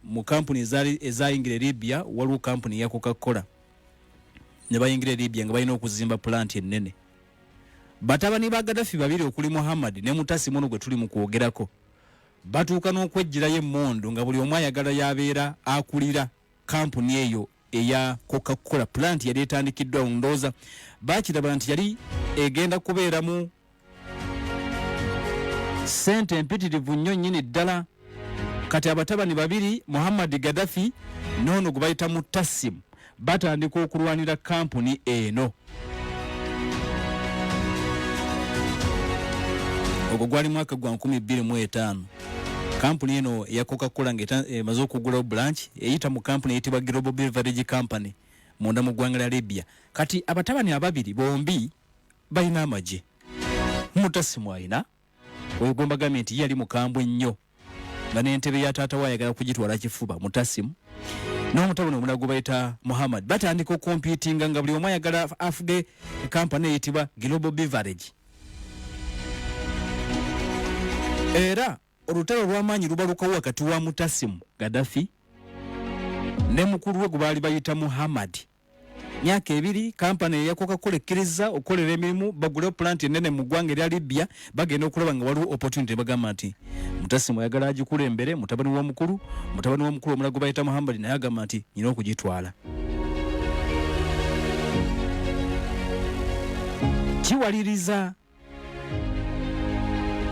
mu kampuni ezayingira Libya waliwo kampuni ya Coca-Cola ne bayingira Libya nga balina okuzimba plant ennene. Batabani ba Gaddafi babiri okuli Muhammad ne Muttassim ono gwe tuli mu kwogerako batuuka n'okwejjirayo emmondo nga buli omu ayagala yabeera akulira kampuni eyo eya Coca-Cola. Plant yali etandikiddwa ndowooza bakiraba nti yali egenda kubeeramu sente empitirivu nnyo nnyini ddala. Kati abatabani babiri Muammar Gadaffi n'ono gwe bayita Muttassim batandika okulwanira kampuni eno. Ogwo gwali mwaka gwa 2025. Kampuni eno ya Coca-Cola emaze okugula branch eyita mu kampuni eyitibwa Global Beverage Company munda mu ggwanga lya Libya. Kati abatabani ababiri bombi balina amagye. Muttassim ayina wegomba gavumenti yali mukambwe nnyo nga n'entebe ya taata wayagala kugitwala kifuba. Muttassim n'omutabani omulala gwe bayita Muhammad batandika okompitinga nga buli omu ayagala afuge kampani eyitibwa Global Beverage. Era olutalo lw'amaanyi lubalukawo wakati wa Muttassim Gaddafi ne mukulu we gwe baali bayita Muhammad. Myaka ebiri kampani ya Coca-Cola ekkiriza okukolera emirimu bagule plant ennene mu ggwanga erya Libya bagenda okulaba nga waliwo opportunity bagamba nti Muttassim ayagala agikulembere. Mutabani w'omukulu omulala gwe bayita Muhammad naye agamba nti nyina okugitwala. Kiwaliriza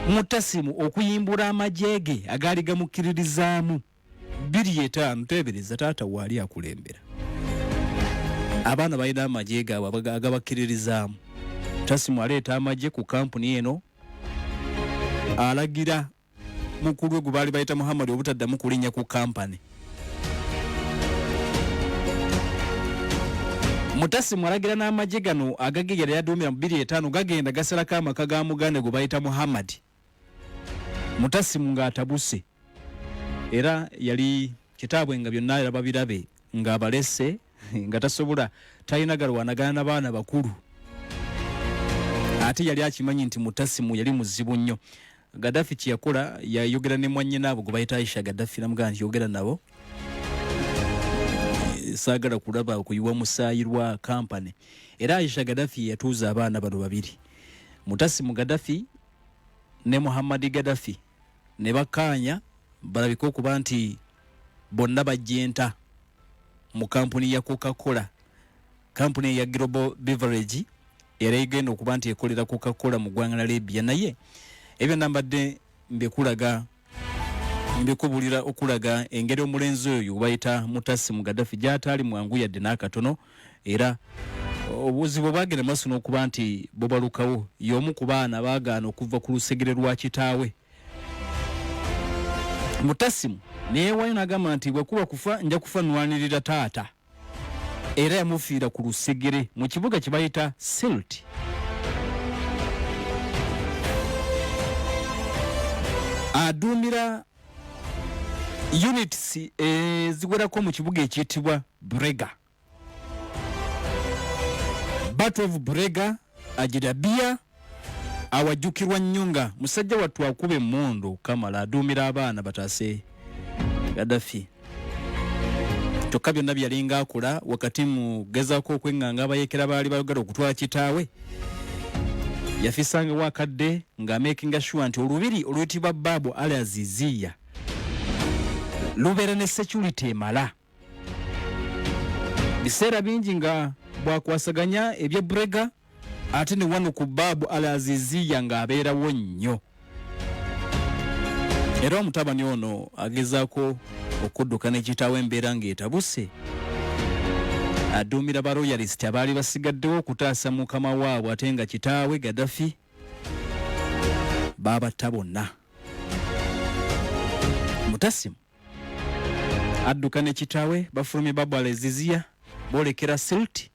Muttassim okuyimbula amajege agaali gamukkiririzaamu 25 tebereza taata waali akulembera. Abaana balina amajege agabakkiririzaamu. Muttassim aleeta amagye ku kampuni eno alagira mukulu gwe baali bayita Muhammad obutaddamu kulinnya ku kampani. Muttassim alagira n'amagye gano agagigera yaduumira mu 25 gagenda gasalako amaka ga muganda gwe bayita Muhammad. Muttassim ng'atabuse era yali kitaabwe nga byonna yalaba birabe ng'abalese nga tasobola talina galwanagana n'abaana bakulu. Ate yali akimanyi nti Muttassim yali muzibu nnyo. Gaddafi kyeyakola yayogera ne mwannyina abo gwe bayita Aisha Gaddafi namugamba nti yogera nabo saagala kulaba okuyiwa musaayi lwa kampani. Era Aisha Gaddafi yatuuza abaana bano babiri Muttassim Gaddafi ne Muammar Gadaffi ne bakkaanya balabika okuba nti bonna bajjenta mu kampuni ya Coca-Cola, kampuni ya Global Beverage era igenda okuba nti ekolera Coca-Cola mu ggwanga lya Libya. Naye ebyo nambadde mbikubulira okulaga engeri omulenzi oyo bayita Muttassim Gaddafi gy'ataali mwangu yadde n'akatono. Era obuzibu bwagenda maaso n'okuba nti bubalukawo y'omu ku baana baagaana okuva ku lusegere lwa kitaawe. Muttassim neyewayo n'agamba nti bwe kuba kufa nja kufa nnwanirira taata. Era yamufiira ku lusegere mu kibuga kye bayita Silt. Aduumira units ziwerako mu kibuga ekiyitibwa Brega. Battle of Brega Ajidabia awajjukirwa nnyo nga musajja wattu akuba emmondo Kamala aduumira abaana bataase Gaddafi. Kyokka byonna byalinga akola wakati mu gezaako okwenganga abayekera baali bayogera okutwala kitaawe. Yafisanga wakadde nga making sure nti olubiri oluyitibwa Babu Ali Aziziya lubeera ne security emala. Biseera bingi nga bwakwasaganya ebye Brega ate ne wano ku Babu Ali Aziziya ng'abeerawo nnyo. Era omutabani ono agezaako okudduka n'ekitaawe embeera ng'etabuse. Aduumira ba royalist abaali basigaddewo okutaasa mukama waabwe ate nga kitaawe Gaddafi baabatta bonna. Muttassim adduka ne kitaawe bafulumye Babu Ali Aziziya boolekera Silt.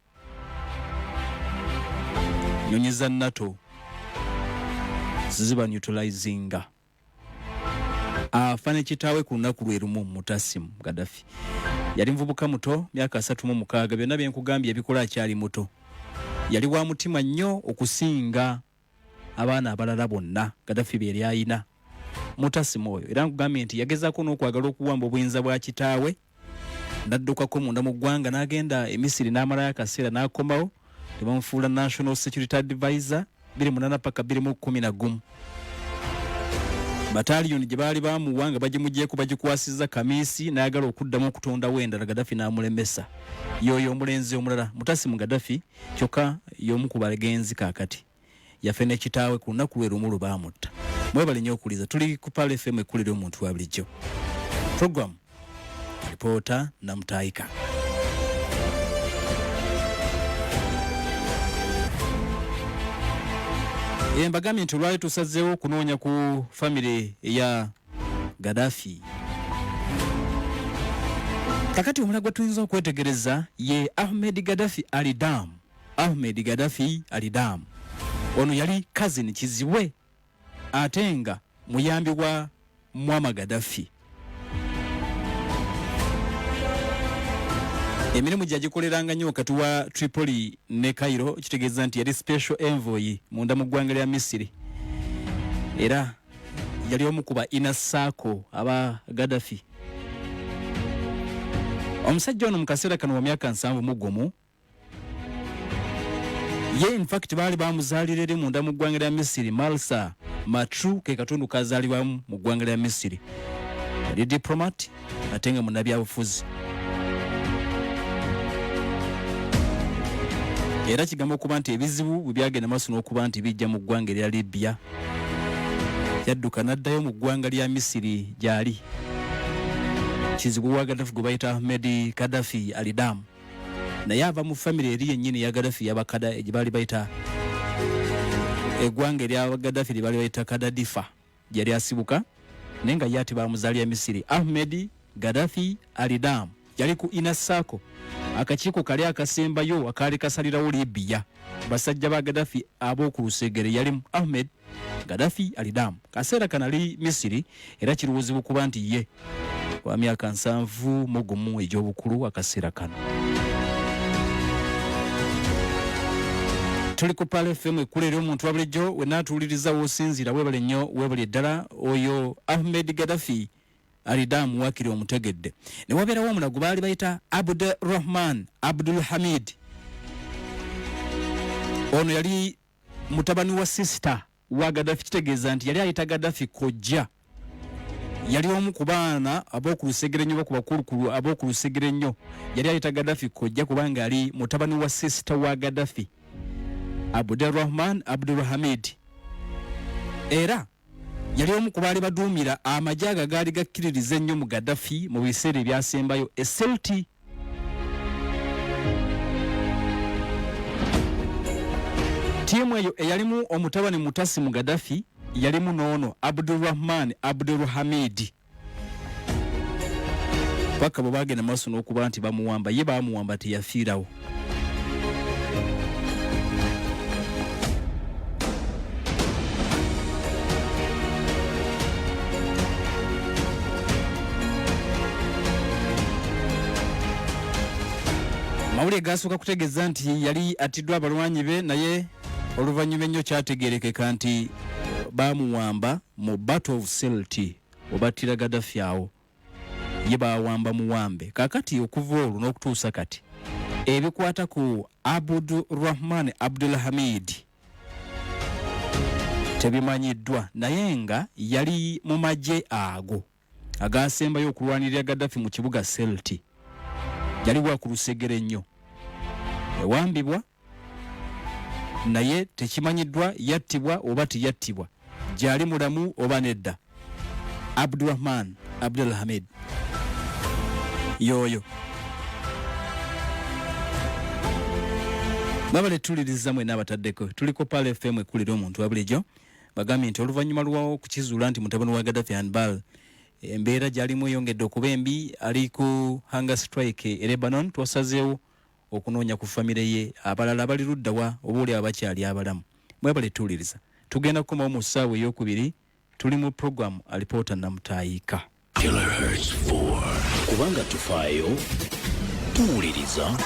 Nyonyi za NATO ziba neutralizinga. Afane kitaawe ku lunaku lwe lumu Muttassim Gaddafi. Yali mvubuka muto myaka 36 byonna bye nkugambye ebikola akyali muto. Yali wa mutima nnyo okusinga abaana abalala bonna Gaddafi bye yali ayina. Muttassim oyo era nkugambye nti yagezaako n'okwagala okuwamba obuyinza bwa kitaawe n'addukako munda mu ggwanga n'agenda Misiri n'amalayo akaseera n'akomawo ne bamufuula National Security Advisor 28 paka 2011. Bataliyoni gye baali bamuwa nga bagimugyeko bagikwasizza Kamisi n'ayagala okuddamu okutondawo endala Gaddafi n'amulemesa. Yoyo omulenzi omulala Muttassim Gaddafi kyokka y'omu ku bagenzi kaakati yafe ne kitaawe ku lunaku lwe lumu baamutta. Mwebale nnyo okuliza tuli ku Pale FM ekkulira omuntu wa bulijjo. Program Alipoota na Mutaika. Mbagambye nti olwali tusazeewo okunoonya ku famire ya Gaddafi. Kakati omulala gwe tuyinza okwetegereza ye Ahmed Gaddafi Alidam. Ahmed Gaddafi Alidam ono yali cousin kiziwe ate nga muyambi wa Muammar Gadaffi. Emirimu gyagikoleranga nnyo wakati wa Tripoli ne Cairo, kitegeeza nti yali special envoy munda mu ggwanga lya Misiri era yali omu ku ba inner circle aba Gaddafi. Omusajja ono mu kaseera kano wa myaka 71 ye in fact baali bamuzaalira eri munda mu ggwanga lya Misiri Marsa Matru ke katundu kazaalibwamu mu ggwanga lya Misiri. Yali diplomat ate nga munnabyabufuzi. Era kigamba okuba nti ebizibu bwe byagenda maaso n'okuba nti bijja mu ggwanga lya Libya yadduka n'addayo mu ggwanga lya Misiri gyali. Kizibu wa Gaddafi gwe bayita Ahmed Gaddafi Alidam naye ava mu famire eri yennyini ya Gaddafi y'abakada gye baali bayita eggwanga erya Gaddafi lye baali bayita Kadadifa gyali asibuka naye nga ye ate baamuzaalira Misiri. Ahmed Gaddafi Alidam yali ku inner circle akakiiko kali akasembayo akaali kasalirawo Libya basajja ba Gaddafi ab'oku lusegere yalimu Ahmed Gaddafi Alidam. Kaseera kanali Misiri era kiruwuzibwa kuba nti ye wa myaka 71 egy'obukulu akaseera kano. Tuli ku Pale FM ekkulira omuntu wa bulijjo we naatuwuliriza w'osinziira webale nnyo webale ddala oyo Ahmed Gaddafi Alidam wakiri omutegedde. Ne wabeerawo omulago baali bayita Abdurrahman Abdul Hamid. Ono yali mutabani wa sister wa Gaddafi, kitegeeza nti yali ayita Gaddafi kojja. Yali omu ku baana ab'oku lusegere nnyo ku bakulukulu ab'oku lusegere nnyo. Yali ayita Gaddafi kojja kubanga yali mutabani wa sister wa Gaddafi Abdurrahman Abdul Hamid. Era yali omu ku baali baduumira amajaaga gaali gakkiririza ennyo mu Gaddafi mu biseera ebyasembayo esselti. Tiimu eyo eyalimu omutabani Muttassim Gaddafi yalimu n'ono Abdurrahman Abdul Hamid. Paka bwe baagenda maaso n'okuba nti bamuwamba ye baamuwamba teyafiirawo. Mawulire gasooka kutegeeza nti yali atiddwa abalwanyi be naye oluvannyuma ennyo kyategeerekeka nti baamuwamba mu Battle of Sirte obattira Gaddafi awo ye baawamba muwambe. Kaakati okuva olwo n'okutuusa kati ebikwata ku Abdurrahman Abdul Hamid tebimanyiddwa naye nga yali mu magye ago agaasembayo okulwanirira Gaddafi mu kibuga Sirte. Yali wa ku lusegere nnyo ewambibwa naye tekimanyiddwa yattibwa oba teyattibwa gyali mulamu oba nedda. Abdurrahman Abdul Hamid yoyo. Babale tuliriza mwe n'abataddeko tuliko Pale FM ekkulira omuntu wa bulijjo bagambye nti oluvannyuma lwawo kukizuula nti mutabani wa Gaddafi Handball embeera gyalimu eyongedde okuba embi ali ku hunger strike e Lebanon. Twasazeewo okunoonya ku famire ye abalala bali luddawa obuuli abakyali abalamu. Mwebale tuwuliriza tugenda kukomawo mu ssaawa ey'okubiri tuli mu program Alipoota na Mutaika. Kilohertz 4 kubanga tufaayo tuwuliriza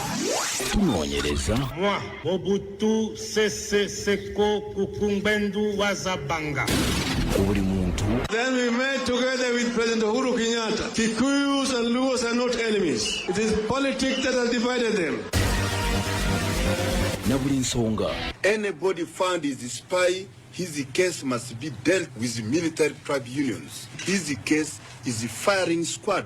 tunoonyereza. Moi Mobutu Sese Seko Kukungbendu Wazabanga ku buli muntu Then we met together with President Uhuru Kenyatta. Kikuyus and Luos are not enemies. It is politics that has divided them. Anybody found is a spy, his case must be dealt with military tribunals. His case is a firing squad.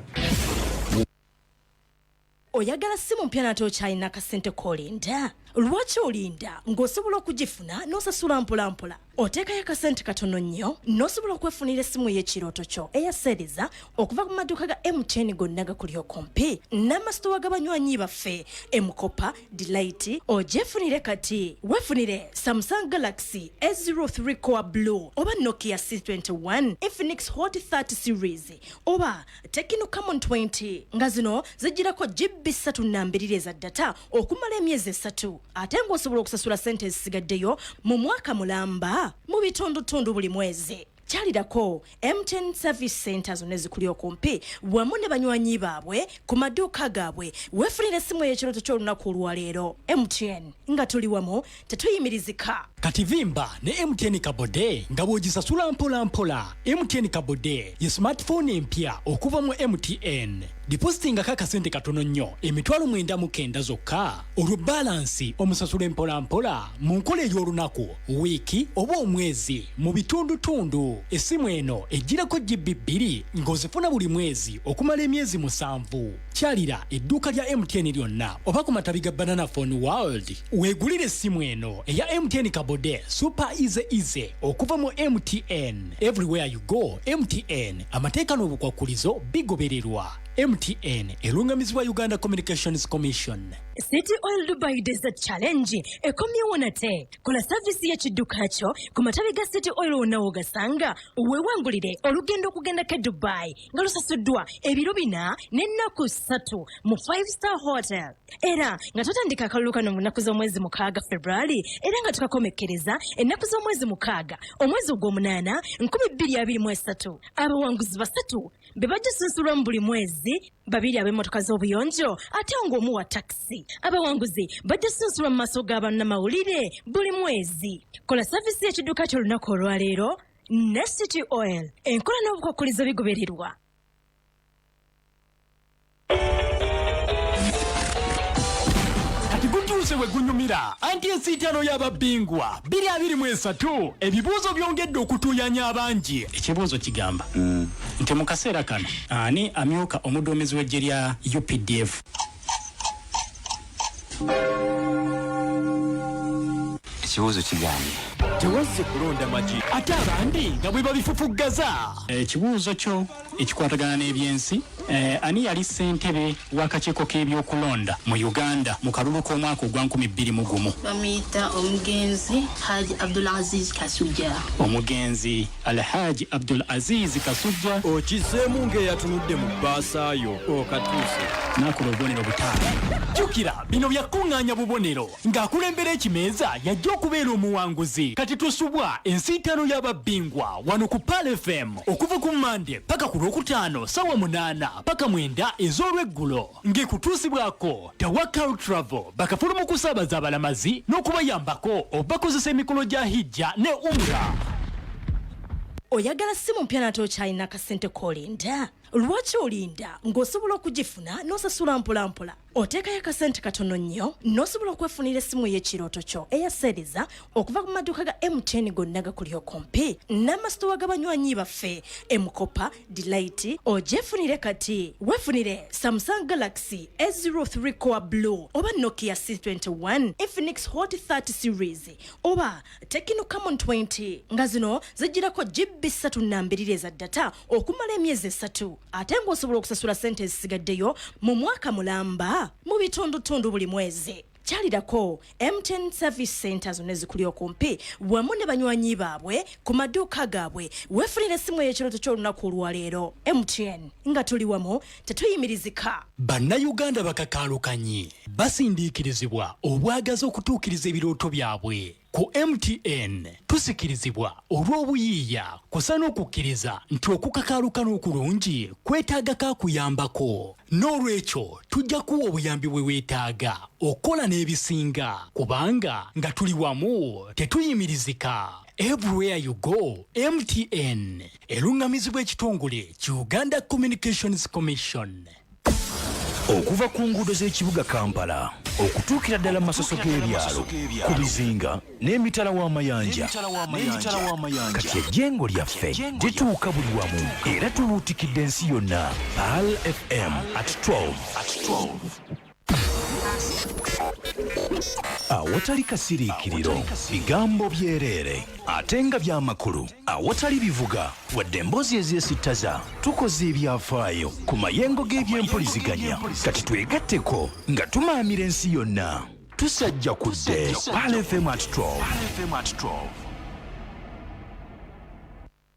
Oyagala simu mpya nato china kasente kolinda. Lwaki olinda ng'osobola okugifuna n'osasula mpolampola. Oteekayo akasente katono nnyo n'osobola okwefunira essimu y'ekirooto kyo eyaseriza okuva ku maduuka ga MTN gonna gakuli okumpi n'amasitowa g'abanywanyi baffe Emukopa, Delight ogyefunire kati. Wefunire Samsung Galaxy S03 Core Blue oba Nokia C21 Infinix Hot 30 series oba Tecno Camon 20 nga zino zijjirako GB 32 za data okumala emyezi 3 ate ng'osobola okusasula sente ezisigaddeyo mu mwaka mulamba mu bitundutundu buli mwezi. Kyalirako MTN Service Centers onezikuli okumpi wamu ne banywanyi baabwe ku maduuka gaabwe. Wefunire essimu y'ekirooto ky'olunaku olwaleero. MTN nga tuli wamu tetuyimirizika. Kati vimba ne MTN Kabode nga bw'ogisasula mpola. MTN Kabode ye smartphone empya okuva mu MTN. Depositinga kakasente katono nnyo emitwalo 99 zokka. Olwo balansi omusasula mpola mu nkola ey'olunaku, wiiki oba omwezi mu bitundutundu. Essimu eno ejjirako GB 2 ng'ozifuna buli mwezi okumala emyezi 7. Kyalira edduuka lya MTN lyonna oba ku matabi ga Banana Phone World. Weegulire essimu eno eya MTN Kabode Super Easy okuva mu MTN. Everywhere you go, MTN. Amateeka n'obukwakulizo bigobererwa. MTN elungamizibwa Uganda Communications Commission. City Oil Dubai Desert Challenge ekomyewo nate. Kola service y'ekidduka kyo ku matabi ga City Oil onawo gasanga weewangulire olugendo okugenda ke Dubai nga lusasuddwa ebiro 4 n'ennaku 3 mu 5-star hotel. Era nga tutandika akalulu kano mu nnaku z'omwezi 6 February era nga tukakomekkereza ennaku z'omwezi 6 omwezi ogw'omunaana 2023. Abawanguzi 3 be bajja sunsulwa mu buli mwezi, 2 ab'emmotoka z'obuyonjo ate ng'omu wa taxi. Abawanguzi bajja sunsulwa mu maaso g'abannamawulire buli mwezi. Kola service y'ekidduka ky'olunaku olwaleero ne City Oil. Enkola n'obukwakulizo bigobererwa. Gutuuse we gunyumira anti esiitano y'ababbingwa 2023 ebibuuzo byongedde okutuyanya abangi. Ekibuuzo kigamba nti mu kaseera kano ani amyuka omuduumizi w'eggye lya UPDF? Ekibuuzo kigambye tewazze kulonda magi ate abandi nga bwe babifufuggaza. Ekibuuzo kyo ekikwatagana n'ebyensi, ani yali ssentebe w'akakiiko k'ebyokulonda mu Uganda mu kalulu k'omwaka ogwa 2021? Bamuyita omugenzi Haji Abdul Aziz Kasujja. Omugenzi Alhaji Abdul Aziz Kasujja. Okiseemu ng'eyatunudde mu bbaasa yo okatuuse n'akola obubonero butaano. Jjukira bino byakuŋŋaanya bubonero ng'akulembera ekimeeza yajja okubeera omuwanguzi. Kati tusubwa ensiitano y'ababbingwa wano ku Pal FM okuva ku Mande paka ku Lwokutaano sawa 8 paka 9 ez'olweggulo ng'ekutuusibwako Tawakal Travel bakafuluma okusaabaza abalamazi n'okubayambako obakozesa emikolo gya hijja ne umra. Oyagala simu mpya nato china kasente kolinda. Lwaki olinda ng'osobola okugifuna n'osasula mpolampola. Oteekayo akasente katono nnyo n'osobola okwefunira essimu y'ekirooto kyo eyaseriza okuva ku maduuka ga MTN gonna gakuli okumpi n'amasitowa g'abanywanyi baffe Emukopa, Delight ogyefunire kati. Wefunire Samsung Galaxy S03 Core Blue oba Nokia C21 Infinix Hot 30 series oba Tecno Camon 20 nga zino zijjirako GB 32 za data okumala emyezi 3 ate ng'osobola okusasula sente ezisigaddeyo mu mwaka mulamba mu bitundutundu buli mwezi. Kyalirako MTN Service Centers onezikuli okumpi wamu ne banywanyi baabwe ku maduuka gaabwe. Wefunire essimu y'ekirooto ky'olunaku olwaleero. MTN nga tuli wamu tetuyimirizika. Bannayuganda bakakaalukanye basindiikirizibwa obwagazi okutuukiriza ebirooto byabwe. Ku MTN tusikirizibwa olw'obuyiiya kusa n'okukkiriza nti okukakaaluka n'okulungi kwetaaga kakuyambako. N'olwekyo tujja kuwa obuyambi bwe weetaaga okola n'ebisinga kubanga nga tuli wamu tetuyimirizika. Everywhere you go, MTN. Elungamizibwa ekitongole ki Uganda Communications Commission. Okuva ku nguudo z'ekibuga Kampala okutuukira ddala masoso g'ebyalo ku bizinga n'emitala w'amayanja kati ejjengo lyaffe lituuka buli wamu era tubuutikidde ensi yonna. PAL FM at 12. Awatali kasiriikiriro, bigambo byereere ate nga by'amakulu, awatali bivuga wadde emboozi ezeesittaza, tukoze ebyafaayo ku mayengo g'ebyempuliziganya kati twegatteko nga tumaamira ensi yonna. Tusajja kudde PAL FM at 12.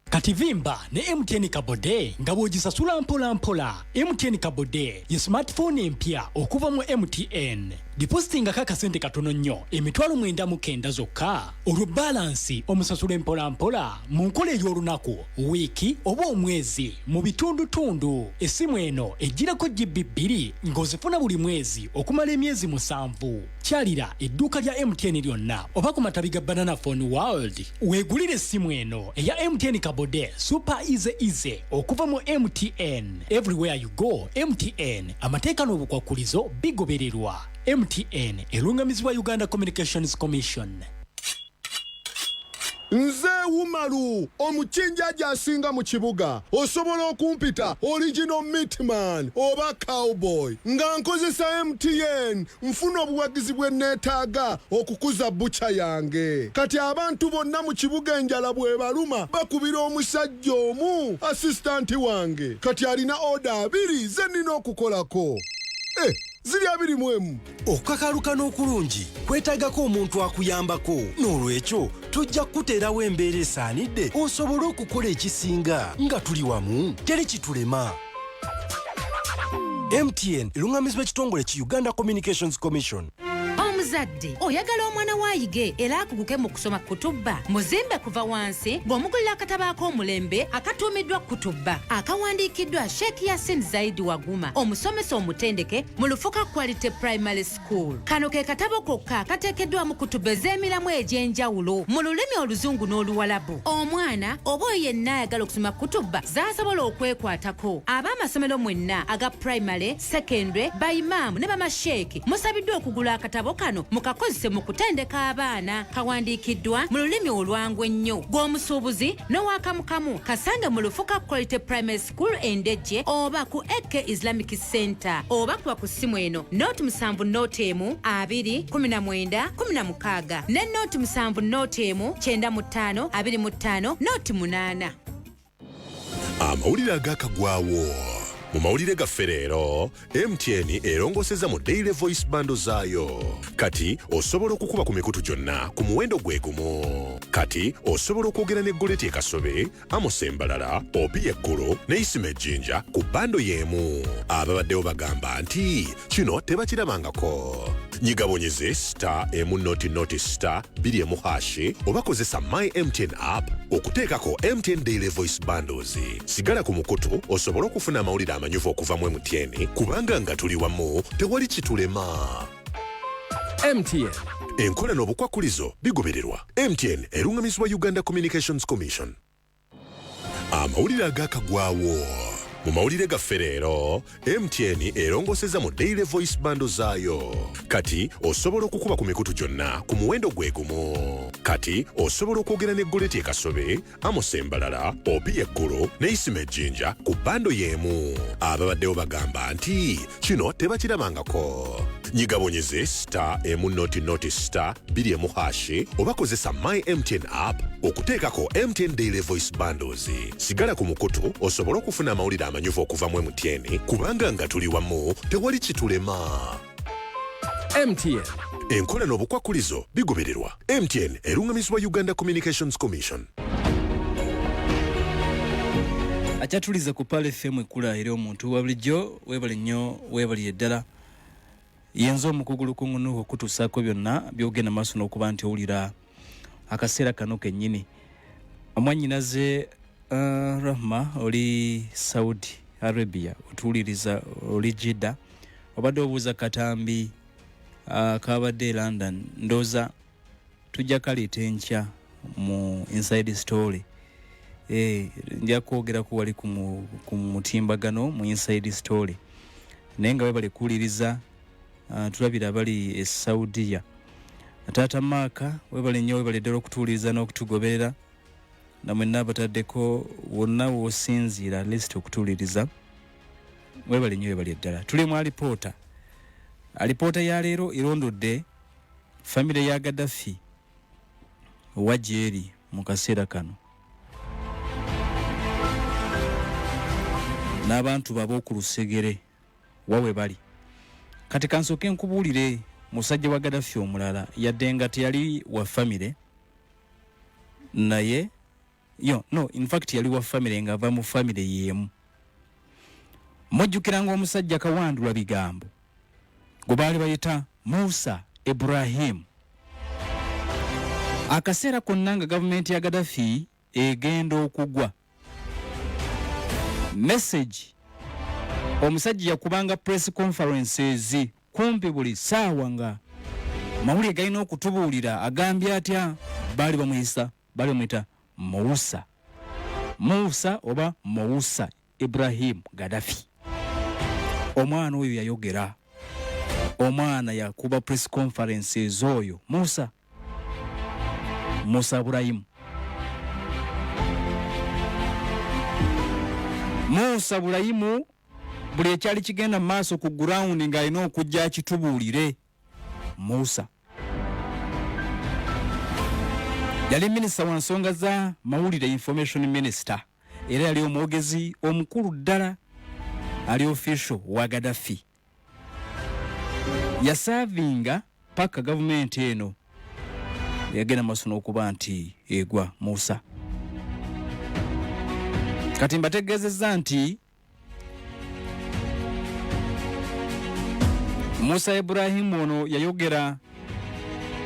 Kati vimba ne MTN Kabode nga bw'ogisasula mpola mpola. MTN Kabode ye smartphone empya okuva mu MTN. Depositinga kakasente katono nnyo emitwalo 99 zokka. Olwo balansi omusasula mpola mpola mu nkola ey'olunaku, wiiki oba omwezi mu bitundutundu. Essimu eno ejjirako GB 2 ng'ozifuna buli mwezi okumala emyezi 7. Kyalira edduuka lya MTN lyonna oba ku matabi ga Banana Phone World. Weegulire essimu eno eya MTN Kabode super easy okuva mu MTN. Everywhere you go, MTN. Amateeka n'obukwakulizo bigobererwa. MTN elungamizibwa Uganda Communications Commission. Nze Wumalu omukinjaji asinga mu kibuga, osobola okumpita original meatman oba cowboy nga nkozesa MTN nfuna obuwagizi bwe neetaaga okukuza bucha yange. Kati abantu bonna mu kibuga enjala bwe baluma bakubira omusajja omu assistant wange kati alina order 2 ze nnina okukolako. Ziri 2 okukakaluka n'okulungi kwetaagako omuntu akuyambako, n'olwekyo tujja kuteerawo embeera esaanidde osobole okukola ekisinga nga tuli wamu, teri kitulema. MTN elungamizibwa ekitongole ki Uganda Communications Commission. Omuzadde oyagala omwana waayige era akuguke mu kusoma kutubba, muzimbe kuva wansi ng'omugulira akatabo ak'omulembe akatuumiddwa kutubba akawandiikiddwa Sheikh Yasin Zaidi Waguma, omusomesa omutendeke mu Lufuka Quality Primary School. Kano ke katabo kokka akateekeddwamu kutubba ez'emiramu egy'enjawulo mu lulimi Oluzungu n'Oluwalabu. Omwana oba yenna ayagala okusoma kutubba z'asobola okwekwatako. Ab'amasomero mwenna aga primary, secondary, bayimaamu ne bamasheeki musabiddwa okugula akatabo kano mukakozese mu kutendeka abaana. Kawandiikiddwa mu lulimi olwangu ennyo. Gw'omusuubuzi n'owakamukamu kasange mu Lufuka Quality Primary School Endejje oba ku Eke Islamic Center oba kuba ku ssimu eno noti 7 noti emu 2 19 16 ne noti 7 noti emu 95 25 noti 8. Amawulire agakagwawo. Mu mawulire gaffe leero, MTN erongoseza mu daily voice bando zaayo. Kati osobola okukuba ku mikutu gyonna ku muwendo gwe gumu. Kati osobola okwogera ne Goleti Kasobe, Amos Embalala, Obi Eggulu ne Isima Ejjinja ku bando y'emu. Ababaddewo bagamba nti kino tebakirabangako. Nyigabonyeze *1 oba kozesa My MTN app okuteekako MTN Daily Voice Bundles. Sigala ku mukutu osobola okufuna amawulire amanyuvu okuva mu MTN kubanga nga tuli wamu tewali kitulema. MTN enkola n'obukwakulizo bigobererwa. MTN erungamizibwa Uganda Communications Commission. Amawulire agakagwawo. Mu mawulire gaffe leero, MTN erongoseza mu daily voice bando zaayo. Kati osobola okukuba ku mikutu gyonna ku muwendo gwe gumu. Kati osobola okwogera ne Goleti Kasobe, Amos Embalala, Obi Eggulu ne Isima Ejjinja ku bando y'emu. Ababaddewo bagamba nti kino tebakirabangako. Nyigabonyeze *1 oba kozesa My MTN app okuteekako MTN Daily Voice Bundles. Sigala ku mukutu osobola okufuna amawulire amanyuvu okuva mu MTN kubanga nga tuli wamu tewali kitulema. MTN enkola n'obukwakulizo bigobererwa. MTN erungamizibwa Uganda Communications Commission. Akyatuliza ku PAL FM ekula eri omuntu wa bulijjo weebale nnyo weebali eddala. Yenzo omukugulu kungunu okutuusaako byonna byogenda maaso n'okuba nti owulira akaseera kano kennyini. Omwannyinaze Rahma oli Saudi Arabia otuwuliriza oli Jidda obadde obuuza katambi kabadde London ndooza tujja kaleeta enkya mu inside story nja kwogera ku wali ku mutimbagano mu inside story nenga we bali kuliriza tulabira abali e Saudiya Tata Maka we bali nnyo we bali ddala okutuuliza n'okutugoberera namwe nabataddeko wonna w'osinziira at least okutuuliriza we bali nnyo we bali ddala tuli mu alipoota ya leero irondodde family ya Gaddafi wajeri mu kaseera kano n'abantu babo ku lusegere wawe bali kati kansoke nkubuulire musajja wa Gaddafi omulala yadde nga teyali wa family naye in fact yali wa family nga ava mu family yemu mujjukiranga omusajja kawandula bigambo gwe baali bayita Musa Ibrahim akaseera konna nga gavumenti ya Gaddafi egenda okugwa message omusajja yakubanga press conferences kumpi buli saawa nga mawulire galina okutubuulira agambye atya baali bamuyita Musa oba Musa Ibrahim Gaddafi omwana oyo yayogera omwana yakuba press conferences oyo Musa Ibrahim Musa Ibrahim buli ekyali kigenda maaso ku ground ng'alina okujja akitubuulire Musa yali minisita wa nsonga za mawulire information minister era yali omwogezi omukulu ddala ali official wa Gaddafi yasavinga paka gavumenti eno yagenda maaso n'okuba nti egwa Musa kati mbategeezezza nti Musa Ibrahim ono yayogera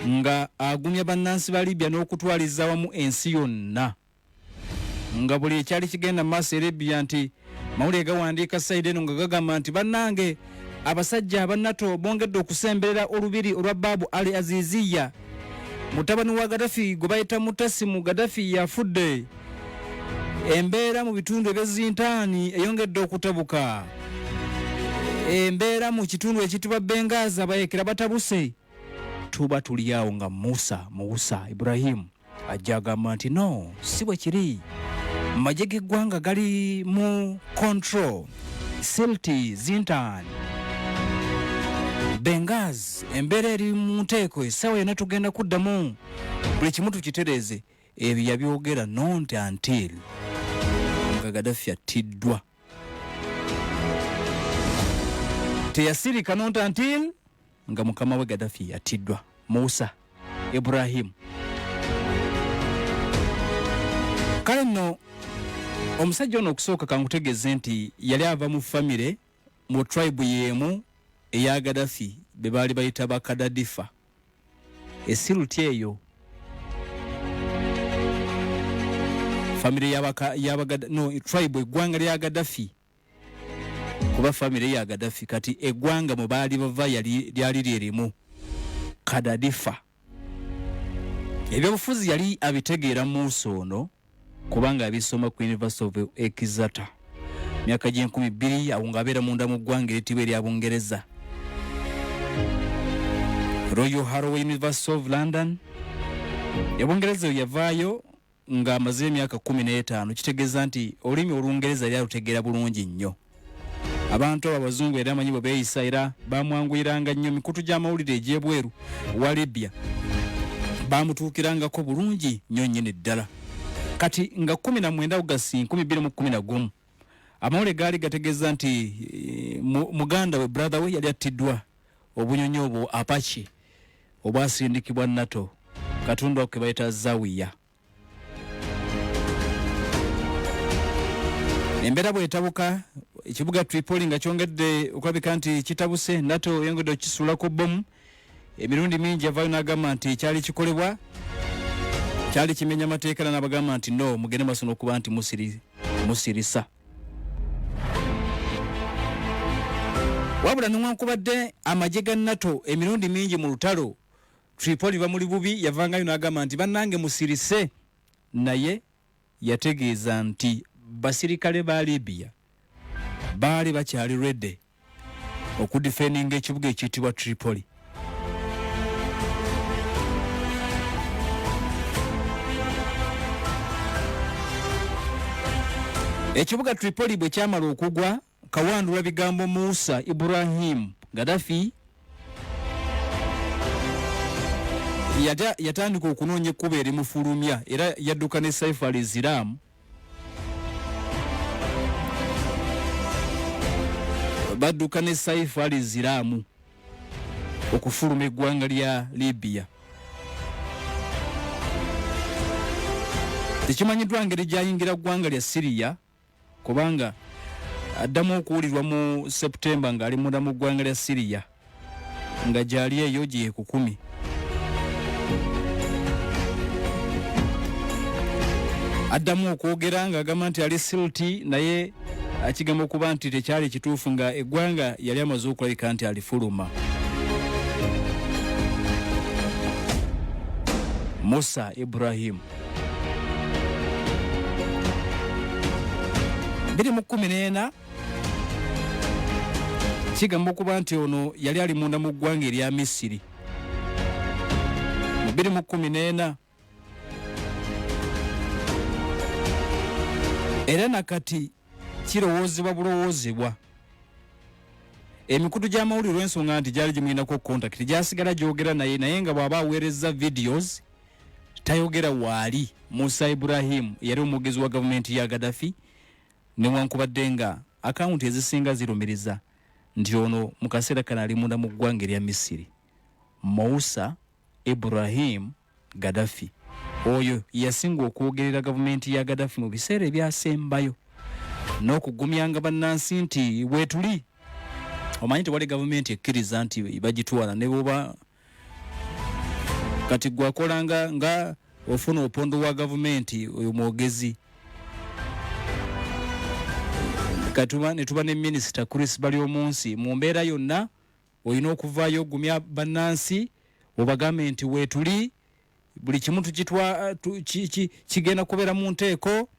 nga agumya bannansi ba Libya n'okutwaliza wamu ensi yonna nga buli ekyali kigenda maaso e Libya nti mawulire gawandiika sayidi eno nga gagamba nti bannange abasajja abannato bongedde okusemberera olubiri olwa Babu Ali Aziziya mutabani wa Gaddafi gwe bayita Muttassim Gaddafi yafudde embeera mu bitundu eby'Zintaani eyongedde okutabuka embeera mu kitundu ekitibwa Benghazi abayekera batabuse tuba tuli awo nga Musa Ibrahim ajja agamba nti no si bwe kiri amagye g'eggwanga gali mu control Sirti Zintaani Benghazi embeera eri mu nteeko essaawa yonna tugenda kuddamu buli kimu tukitereeze ebyo yabyogera not until nga Gaddafi attiddwa teyasirika not until nga mukama we Gaddafi yatiddwa Musa Ibrahim kale nno omusajja ono okusooka kankutegeeze nti yali ava mu famire mu tribe yemu eya Gaddafi be baali bayita bakadadifa esiruti eyo famire tribe eggwanga lya Gaddafi kuba famire ya Gaddafi kati eggwanga mu baali bava lyali lyerimu kadadifa ebyobufuzi yali abitegeera Musa ono kubanga abisoma ku University of Exeter myaka g'12 awo ng'abeera munda mu ggwanga eritibwa erya Bungereza Royal Harrow University of London Bungereza yavaayo ng'amaze emyaka 15 kitegeeza nti olulimi Olungereza lya lutegeera bulungi nnyo abantu abazungu era amanyi bwe beeyisa era bamwanguyiranga nnyo mikutu gy'amawulire egy'ebweru wa Libya bamutuukirangako bulungi nnyo nnyini ddala kati nga 19 August 2011 amawulire gaali gategeeza nti muganda we brother we yali attiddwa obunyonyi obwo Apache obwasindikibwa NATO katundu ako ke bayita Zawiya embeera bw'etabuka ekibuga Tripoli nga kyongedde okulabika nti kitabuse NATO yongedde okisuulako bomu emirundi mingi avaayo n'agamba nti kyali kikolebwa kyali kimenya amateeka n'abagamba nti no mugende maaso n'okuba nti musirisa wabula newankubadde amagye ga NATO emirundi mingi mu lutalo Tripoli bamuli bubi yavangayo n'agamba nti bannange musirise, naye yategeeza nti basirikale ba Libya baali bakyali ready okudifendinga ekibuga ekiyitibwa Tripoli. Ekibuga Tripoli bwe kyamala okugwa, kawandula bigambo Musa Ibrahim Gaddafi yatandika okunoonya ekkubo erimufulumya era yadduka ne Saif al-Islam badduka ne Saif al-Islam okufuluma eggwanga lya Libya. Tekimanyiddwa ngeri gyayingira ggwanga lya Syria kubanga addamu okuwulirwa mu September ng'ali munda mu ggwanga lya Syria nga gyali eyo gye kukumi. Addamu okwogera ng'agamba nti ali silti, naye akigamba okuba nti tekyali kituufu nga eggwanga yali amaze okulabika nti alifuluma. Musa Ibrahim 2014 kigamba okuba nti ono yali ali munda mu ggwanga erya Misiri. Mu 2014 era nakati kirowoozebwa bulowoozebwa. Emikutu gy'amawulire olw'ensonga nti gyali gimuyinako contact gyasigala gyogera naye nga bw'aba aweereza videos tayogera waali. Musa Ibrahim yali omwogezi wa gavumenti ya Gaddafi, newankubadde nga akawunti ezisinga zirumiriza nti ono mu kaseera kano ali munda mu ggwanga erya Misiri. Musa Ibrahim Gaddafi oyo yasinga okwogerera gavumenti ya Gaddafi mu biseera ebyasembayo n'okugumyanga bannansi nti weetuli. Omanyi tewali gavumenti ekkiriza nti bagitwala ne bwoba kati gwakolanga nga ofuna opondo wa gavumenti oyo mwogezi. Katuma ne tuba ne Minisita Chris bali omunsi mu mbeera yonna olina okuvaayo ogumya bannansi obagambe nti weetuli buli kimu kigenda kubeera mu nteeko,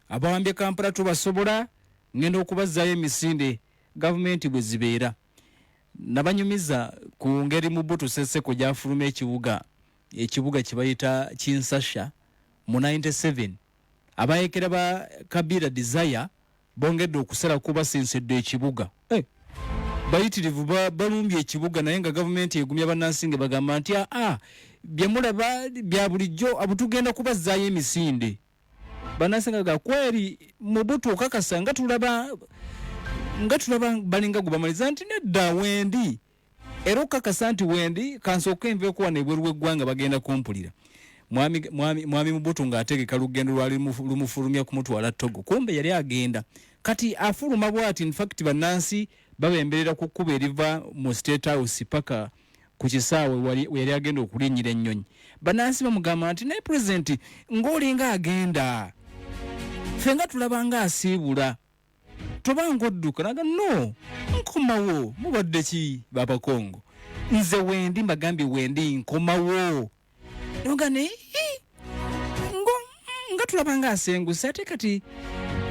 abawambye Kampala tubasobola, ngenda okubazzaayo emisinde gavumenti bwe zibeera. Nabanyumiza ku ngeri Mobutu Seseko gy'afuluma ekibuga kye bayita Kinsasha mu 97. Abayekera ba Kabila Desire bongedde okusala kuba sensedde ekibuga. Bayitirivu balumbye ekibuga naye nga gavumenti egumya bannansi bagamba nti byemulaba bya bulijjo abutugenda kubazzaayo emisinde. Bannansi nga kweri Mobutu okakasa nga tulaba balinga gubamaliza nti nedda wendi. Era okakasa nti wendi kansooka enveeko wano ebweru w'eggwanga bagenda kumpulira. Mwami Mobutu ng'ategeka lugendo lwali lumufulumya kumutwala Togo. Kumbe yali agenda. Kati afuluma bw'ati in fact bannansi babemberera ku kkubo eriva mu State House paka ku kisaawe yali agenda okulinnyira ennyonyi. Bannansi bamugamba nti naye pulezidenti ng'olinga agenda. Ffe nga tulaba nga asiibula. Tobanga odduka naga no nkomawo mubadde ki Baba Kongo. Nze wendi mbagambye wendi nkomawo. Nogane nga tulaba nga asengusa ate kati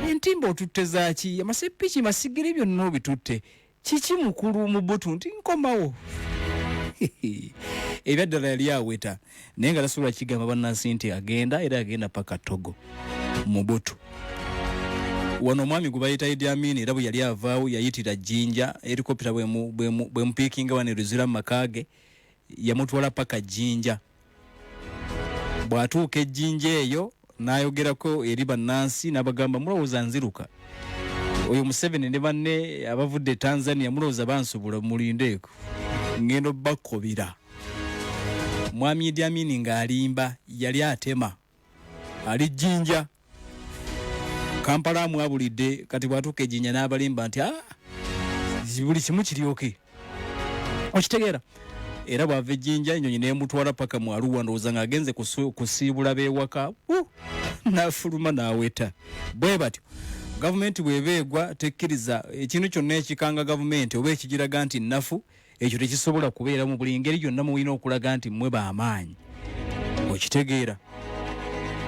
entimba otutte zaaki amasepiki masigiri byonna obitutte kiki mukulu Mobutu nti nkomawo. Ebyaddala yali aweta naye nga tasobola kigamba bannansi nti agenda era agenda paka Togo. Mobutu wano omwami gwe bayita Idi Amin era bwe yali avaawo yayitira Jinja helikopita bwe mupiikinga wano eruzira mu makaage yamutwala paka Jinja. Bw'atuuka ejjinja eyo n'ayogerako eri bannansi n'abagamba mulowooza nziruka. Oyo Museveni ne banne abavudde Tanzania mulowooza bansobola mulindeeko ngendo bakobira. Mwami Idi Amin ng'alimba yali atema ali Jinja. Kampala amwabulidde kati bw'atuuka ejjinja n'abalimba nti buli kimu kiryoke. Okitegeera? Era bw'ava ejjinja ennyonyi n'emutwala paka mu Arua ndowooza ng'agenze kusiibula b'ewaka n'afuluma n'aweta. Bwe batyo gavumenti bw'eba egwa tekkiriza ekintu kyonna ekikanga gavumenti oba ekigiraga nti nnafu ekyo tekisobola kubeera mu buli ngeri yonna mulina okulaga nti mmwe b'amaanyi okitegeera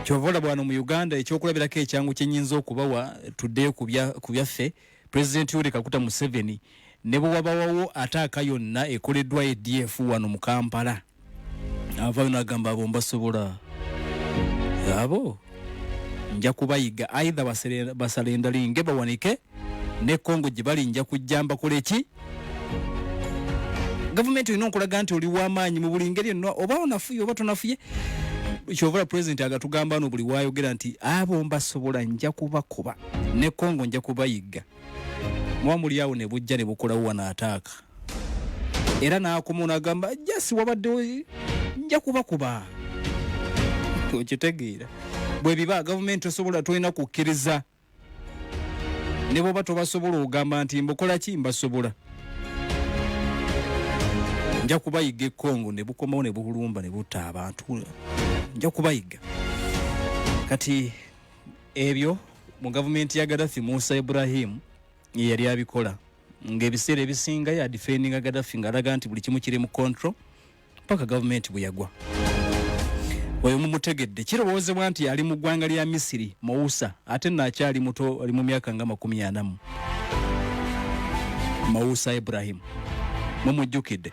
kyovola bwano mu Uganda ekyokulabirako ekyangu kyenyinza okubawa tuddeyo ku byaffe President Yoweri Kaguta Museveni ne bwe wabawawo ataaka yonna ekoleddwa ADF wano mu Kampala avaayo n'agamba abo mbasobola abo nja kubayiga aidha basalendalinge bawanike ne Congo gye bali nja kujja mbakole eki gavumenti olina okulaga nti oli w'amaanyi mu buli ngeri yonna oba onafuye oba tonafuye kyovola President agatugamba no buli waayogera nti abo mbasobola nja kubakuba ne Congo nja kubayiga mwamuli awo ne bujja ne bukolawo wanaataaka era n'akoma n'agamba jasi wabadde nja kubakuba okitegeera bwe biba gavumenti osobola tolina kukkiriza ne bwoba tobasobola ogamba nti mbukola ki mbasobola nja kubayiga e Congo ne bukomawo ne bulumba ne butta abantu nja kubayiga kati ebyo mu gavumenti ya Gaddafi Musa Ibrahim yali abikola ng'ebiseera ebisinga ya defending Gaddafi ng'alaga nti buli kimu kiri mu control paka gavumenti bwe yagwa oyo mumutegedde kirowoozebwa nti ali mu ggwanga lya Misiri Moussa ate n'akyali muto ali mu myaka nga 40 Moussa Ibrahim mumujjukidde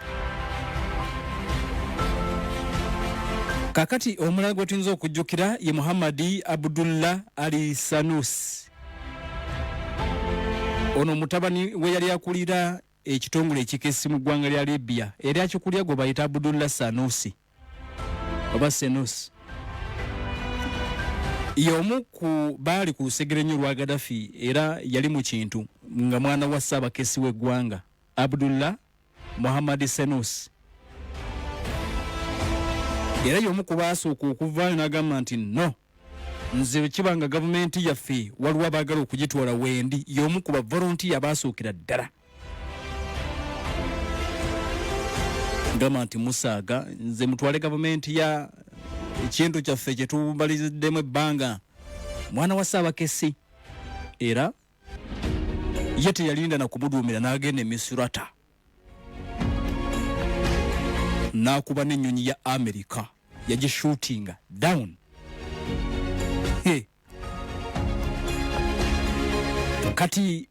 kakati omulala gwe tuyinza okujjukira ye Muhammad Abdullah Ali Sanusi ono mutabani we yali akulira ekitongole ekikesi mu ggwanga lya Libya era akikulya gwe bayita Abdullah Sanusi oba Sanusi y'omu ku baali ku lusegerenyo lwa Gaddafi era yali mu kintu nga mwana wa ssaabakesi w'eggwanga Abdullah Muhammad Sanusi era y'omu ku baasooka okuvaayo n'agamba nti no nze kibanga gavumenti yaffe waliwo abaagala okugitwala wendi y'omu ku bavolontiya baasookera ddala ngamba nti musaaga nze mutwale gavumenti ya ekintu kyaffe kye tubaliziddemu ebbanga mwana wa ssaabakesi era ye teyalinda na kumuduumira n'agenda Misirata n'akuba n'ennyonyi ya Amerika yagishootinga down kati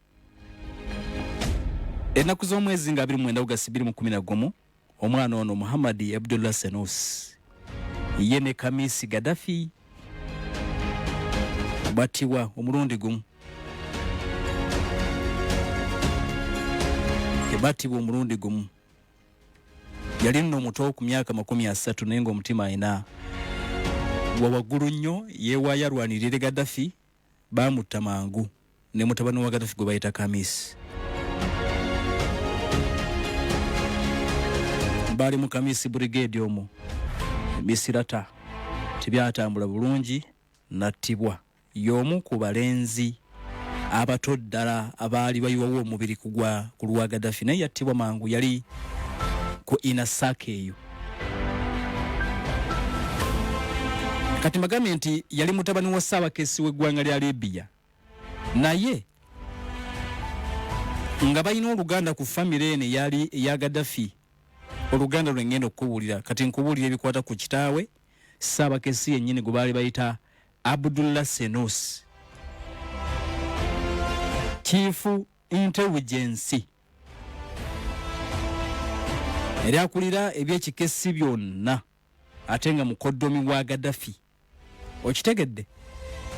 ennaku z'omwezi nga 29 August 2011 omwana ono Muhammad Abdullah Sanusi ye ne Kamisi Gaddafi batiwa omulundi gumu batibwa omulundi gumu yali nno muto ku myaka 30 naye ng'omutima ayina wawaggulu nnyo yeewaayo alwanirire Gaddafi baamutta mangu ne mutabani wa Gaddafi gwe bayita Kamisi baali mu Kamisi brigade omwo Misirata tebyatambula bulungi nattibwa y'omu ku balenzi abato ddala abaali bayiwawo omubiri kugwa ku lwa Gaddafi naye yattibwa mangu yali ku inasaka eyo kati mbagambe nti yali mutabani wa ssaabakesi w'eggwanga lya Libya naye nga balina oluganda ku famire ene yali eya Gaddafi oluganda lwe ngenda okubuulira kati nkubuulira ebikwata ku kitaawe ssaabakesi yennyini gwe baali bayita Abdullah Sanusi Chief Intelligence era akulira ebyekikesi byonna ate nga mukoddomi wa Gaddafi okitegedde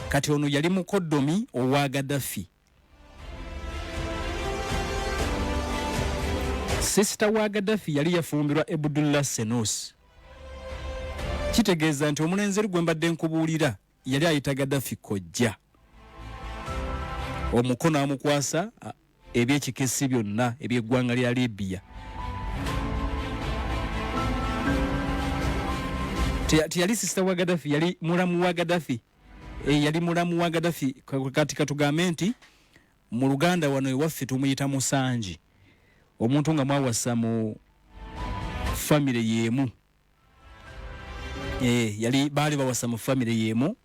kati ono yali mukoddomi owa Gaddafi sister wa Gaddafi yali yafumbirwa Abdullah Sanusi kitegeeza nti omulenzi gwe mbadde nkubuulira yali ayita Gaddafi kojja omukono amukwasa ebyekikesi byonna eby'eggwanga lya Libya tiyali sister wa Gaddafi yali mulamu wa Gaddafi yali mulamu wa Gaddafi kati katugambe nti mu Luganda wano ewaffe tumuyita musanji omuntu nga mwawasa mu famire yemu yali baali bawasa mu famire yemu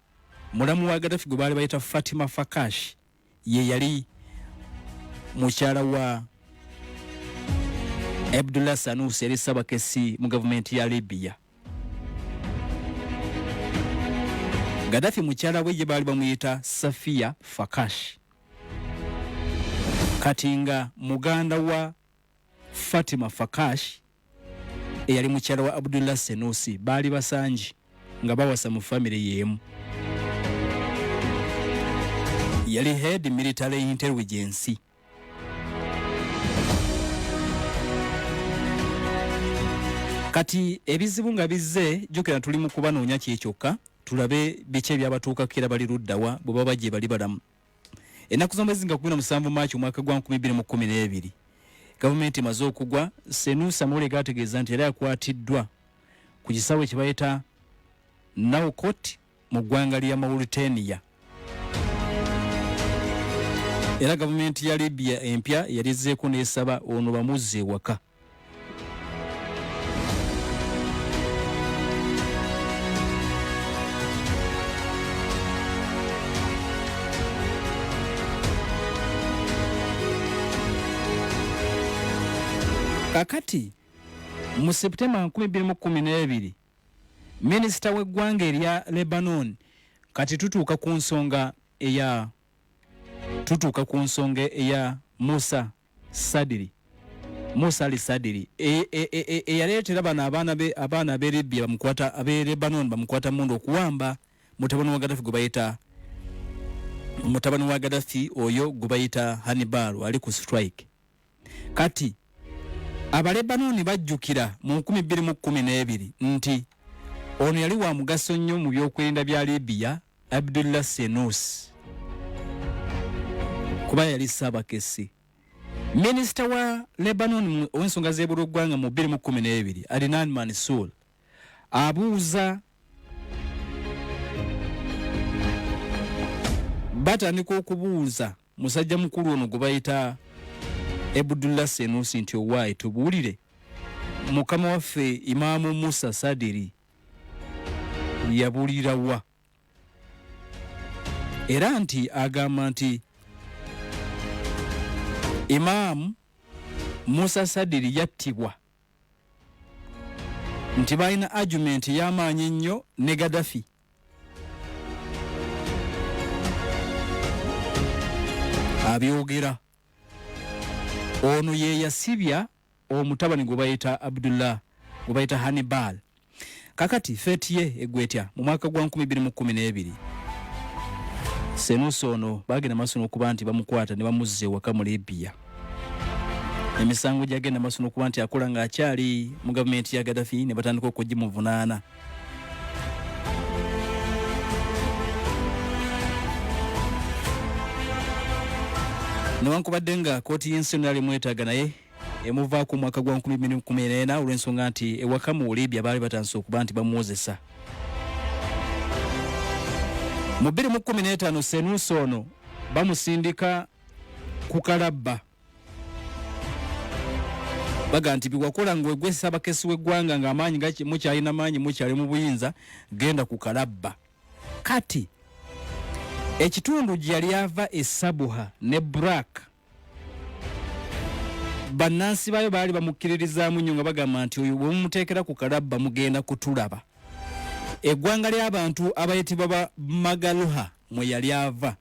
mulamu wa Gaddafi gwe baali bayita Fatima Fakash ye yali mukyala wa Abdullah Sanusi yali ssabakesi mu gavumenti ya Libya. Gaddafi mukyala we gye baali bamuyita Safia Fakash. Kati nga muganda wa Fatima Fakash eyali mukyala wa Abdullah Sanusi baali basanji nga bawasa mu family yemu. Yali head military intelligence. Kati ebizibu nga bizze jukira tuli mu kubanoonya kyekyoka tulabe biche byabatuuka kira bali luddawa bwe baba gye bali balamu. Ennaku z'omwezi nga 17 Maachi omwaka gwa 2012 gavumenti emaze okugwa. Senusa Mule gategeeza nti yali akwatiddwa ku kisawe kye bayita Naukot mu ggwanga lya Mauritania. Era gavumenti ya Libya empya yalizzeeko n'esaba ono bamuzze ewaka. Kakati mu Septemba 2012 minisita w'eggwanga erya Lebanon kati tutuuka ku nsonga eya Musa Ali Sadiri eyaleetera bano abaana b'e Libya bamukwata ab'e Lebanon bamukwata mundu okuwamba mutabani wa Gaddafi gwe bayita mutabani wa Gaddafi oyo gwe bayita Hannibal ali ku strike. Kati Abalebanoni bajjukira mu 2012 nti ono yali wa mugaso nnyo mu byokwerinda bya Libya Abdullah Sanusi kuba yali ssabakesi. Minisita wa Lebanon ow'ensonga z'eby'eggwanga mu 2012 Adnan Mansour abuuza batandika okubuuza musajja mukulu ono gwe bayita Abdullah Sanusi nti owaayi tubuulire mukama waffe Imaamu Musa Sadiri yabuulira wa, era nti agamba nti Imaamu Musa Sadiri yattibwa nti balina argument y'amaanyi nnyo ne Gaddafi. Abyogera ono ye yasibya omutabani gwe bayita Abdullah gwe bayita Hannibal. Kakati feti ye egwetya mu mwaka gwa 2012 Sanusi ono bagenda maaso n'okuba nti bamukwata ne bamuzze ewaka mu Libya. Emisango gyagenda maaso n'okuba nti akola ng'akyali mu gavumenti ya Gaddafi ne batandika okugimuvunaana. Newankubadde nga kooti y'ensi yali mwetaaga naye emuvaako mwaka gwa 2014 olw'ensonga nti ewaka mu Libya baali batandise okuba nti bamuwozesa. Mu 2015 Sanusi ono bamusindika ku kalabba baga nti biwakola ng'ogwe ssabakesi w'eggwanga ng'amaanyi mukyalina maanyi mukyali mu buyinza genda ku kalabba. Kati ekitundu gye yali ava Sabuha ne Brak bannansi bayo baali bamukkiririzaamu nnyo nga bagamba nti oyo bwe mumuteekera ku kalabba mugenda kutulaba. Eggwanga ly'abantu abayitibwa ba Magaluha mwe yali ava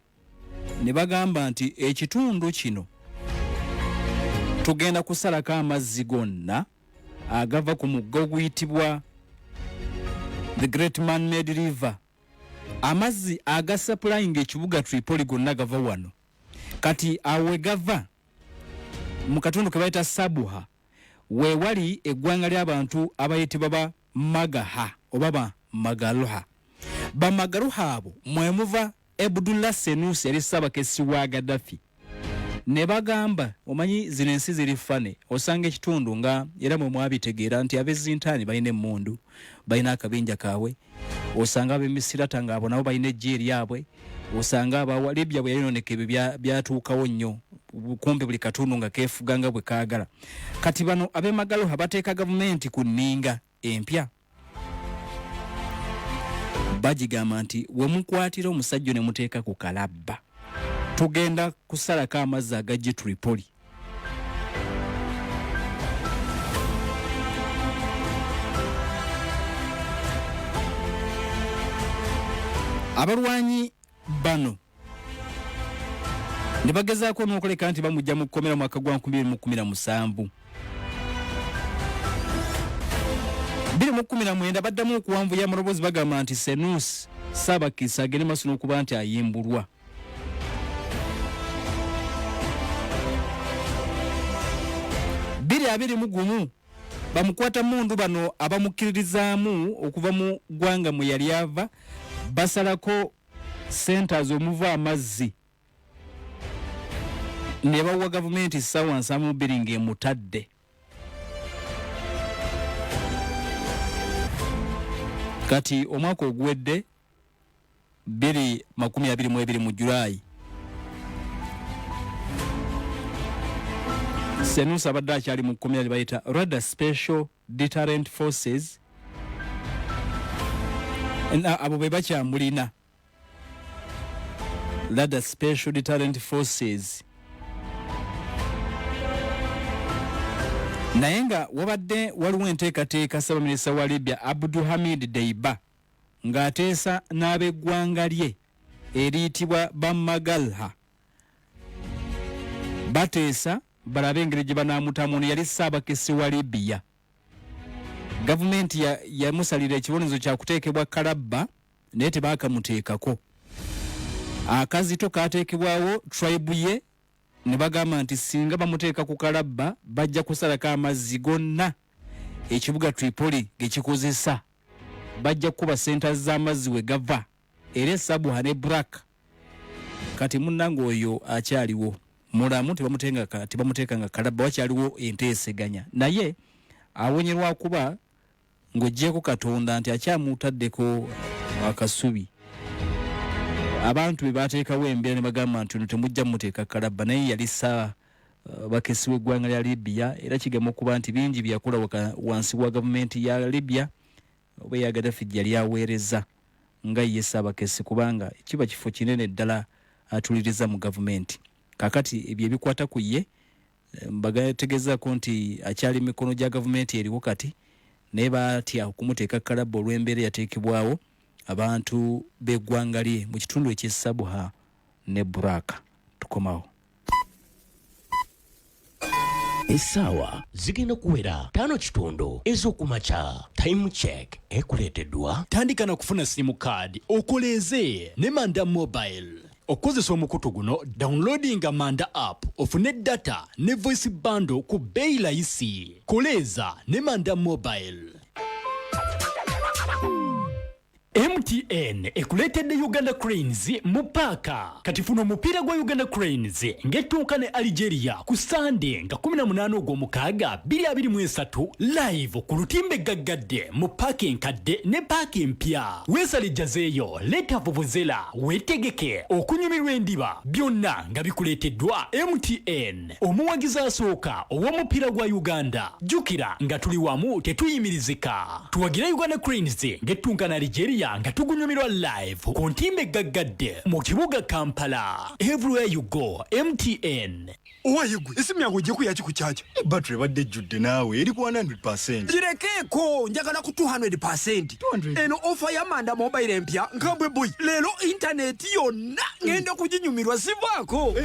ne bagamba nti ekitundu kino tugenda kusalako amazzi gonna agava ku mugga oguyitibwa the Great Man-Made River. Amazzi agasapulayinga ekibuga Tripoli gonna gava wano. Kati awe gava mu katundu ke bayita Sabuha we wali eggwanga ly'abantu abayitibwa ba Magaha oba ba Magaluha. Ba Magaluha abo mwe muva Abdullah Sanusi yali ssabakesi wa Gaddafi. Ne bagamba omanyi zino ensi ziri fane osanga ekitundu nga era mwe mwabitegeera nti abezintaani balina emmundu balina akabinja kaabwe, osanga ab'emisirata ng'abo nabo balina ejje eryabwe, osanga abawa Libya bwe yayononeka ebyo byatuukawo nnyo kumpi buli katundu nga keefuga nga bwe kaagala. Kati bano ab'emagalo bateeka gavumenti ku nninga empya bagigamba nti we mukwatira omusajja ne muteeka ku kalabba tugenda kusalako amazzi agajje Tripoli. abalwanyi bano ne bagezaako n'okuleka nti bamujja mu kkomera mwaka gwa 2017 2019 baddamu okuwanvuya amaloboozi bagamba nti Senus Ssaabakisa agende maaso n'okuba nti ayimbulwa. Abiri mu gumu bamukwata mundu bano abamukkiririzaamu okuva mu ggwanga mu yali ava basalako centers omuva amazzi ne bawa gavumenti ssaawa 7 ng'emutadde. Kati omwaka oguwedde 2022 mu Julayi Senus abadde akyali mu kkomera bayita Rada Special Deterrent Forces abo be bakyamulina Rada Special Deterrent Forces. Naye nga wabadde waliwo enteekateeka Ssaabaminisita wa Libya Abdul Hamid Deiba ng'ateesa n'ab'eggwanga lye eriyitibwa Bamagalha bateesa balabe engeri gye banaamutamu. Ono yali Ssaabakessi wa Libya. Gavumenti yamusalira ekibonezo kya kuteekebwa kalabba naye tebaakamuteekako. Akazito kaateekebwawo tribe ye ne bagamba nti singa bamuteeka ku kalabba bajja kusalako amazzi gonna ekibuga Tripoli ge kikozesa. Bajja kukuba senta z'amazzi we gava era Sabuha ne Brak. Kati munnange oyo akyaliwo mulamu tebamuteeka nga kalabba wakyaliwo enteeseganya. Naye awonyerwa kuba ng'oggyeko Katonda nti akyamutaddeko akasubi. Abantu be bateekawo embeera ne bagamba nti temujja muteeka kalabba naye yali Ssaabakessi w'eggwanga lya Libya era kigema okuba nti bingi byakola wansi wa gavumenti ya Libya oba ya Gaddafi yali aweereza nga ye Ssaabakessi kubanga kiba kifo kinene ddala atuliriza mu gavumenti. Kakati ebyo ebikwata ku ye mbagategezaako nti akyali mikono gya gavumenti eriwo kati naye batya okumuteeka kalabba olw'embeera yateekebwawo abantu b'eggwanga lye mu kitundu eky'Essabuha ne Buraka. Tukomawo. Essaawa zigenda kuwera 5 ez'okumakya. Time check ekuleeteddwa. Tandika na kufuna simu kaadi okoleeze ne Manda Mobile. Okozesa omukutu guno downloadinga Manda app ofune data ne voice bundle ku bbeeyi layisi. Koleza ne Manda Mobile. MTN ekuleetedde Uganda Cranes mu paaka. Kati funa omupiira gwa Uganda Cranes ng'ettuuka ne Algeria ku Sunday nga 18 ogw'omukaaga 2023 live ku lutimbe gaggadde mu paaka enkadde ne paaka empya. Weesalijazeeyo leeta vuvuzela weetegeke okunyumirwa endiba byonna nga bikuleeteddwa MTN. Omuwagizi asooka ow'omupiira gwa Uganda. Jjukira nga tuli wamu tetuyimirizika. Tuwagira Uganda Cranes ng'ettuuka ne Algeria nga tugunyumirwa live ku ntimbe gaggadde mu kibuga Kampala. Everywhere you go, MTN. Owayegwe esimu yange ojje kuyaki ku charge? Battery badde judde naawe eri ku 100%. Jirekeeko njagala ku 200%. Eno offer ya Manda Mobile empya nkambwe boy. Lero internet yonna ngenda kuginyumirwa sivaako.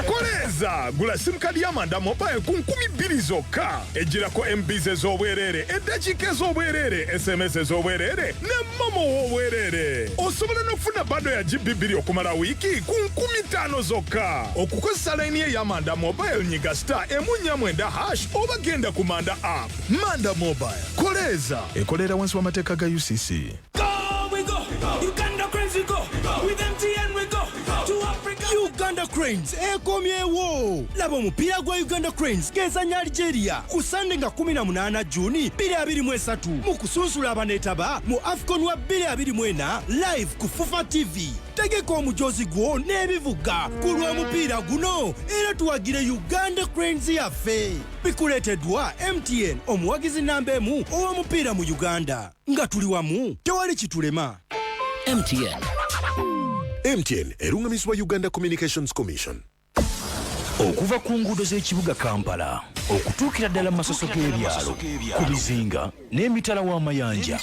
Koleza gula simu kadi ya Manda Mobile ku 200 zokka. Ejjirako MBs ez'obwerere, eddakiika ez'obwerere, SMS ez'obwerere ne momo w'obwerere. Osobola n'okufuna bando ya GB 2 okumala wiiki ku 15 zokka. Okukozesa layini ye ya Manda Mobile nyiga *149# oba genda ku Manda app. Manda Mobile. Koleza ekolera wansi w'amateeka ga UCC. Go, we go. Uganda Cranes we go. With MTN we go. To Africa. Uganda Cranes ekomyewo. Laba omupiira gwa Uganda Cranes gezanya Algeria ku Sunday nga 18 Juni 2023 mu kusunsula abaneetaba mu AFCON wa 2024 live ku Fufa TV. Tegeka omujozi gwo n'ebivuga ku lw'omupiira guno era tuwagire Uganda Cranes yaffe. Bikuleeteddwa MTN, omuwagizi namba emu ow'omupiira mu Uganda. Nga tuli wamu tewali kitulema. MTN erungamisibwa Uganda Communications Commission. okuva ku nguudo z'ekibuga Kampala okutuukira ddala masoso g'ebyalo ku bizinga n'emitala w'amayanja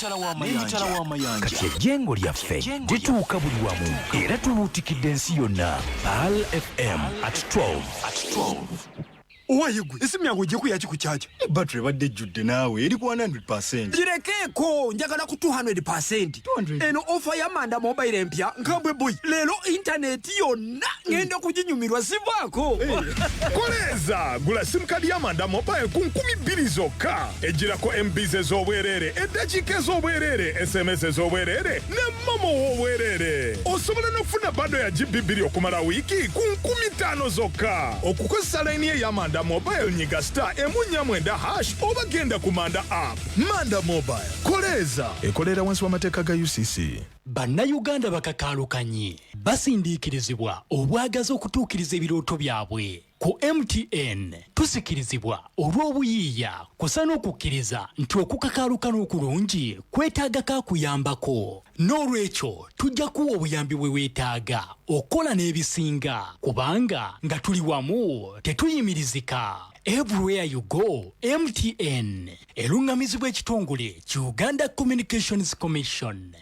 kati ejjengo lyaffe lituuka buli wamu era tubuutikidde ensi yonna PAL FM at 12. Owayegwe esimu yange ojje kuyaki ku charge battery badde judde naawe eri ku 100%. Girekeeko njagala ku 200%. Eno offer ya Manda mobile empya nkambwe boy leero internet yonna ngenda kuginyumirwa sivaako. Koleza gula sim card ya Manda mobile ku 200 zokka ejjirako MBs ez'obwerere eddakiika ez'obwerere SMS ez'obwerere ne momo w'obwerere. Osobola n'okufuna bando ya GB 2 okumala wiiki ku 15 zokka okukozesa line ye ya Manda mobile nyiga *140# oba genda ku Manda app. Manda mobile koleza ekolera wansi w'amateeka ga UCC. Bannayuganda bakakaalukanye basindiikirizibwa obwagazi okutuukiriza ebirooto byabwe. Ku MTN tusikirizibwa olw'obuyiiya kusa n'okukkiriza nti okukakaalukana okulungi kwetaaga kaakuyambako. N'olwekyo tujja kuwa obuyambi bwe weetaaga okukola n'ebisinga kubanga nga tuli wamu tetuyimirizika. Everywhere you go, MTN erungamizibwa ekitongole ki Uganda Communications Commission.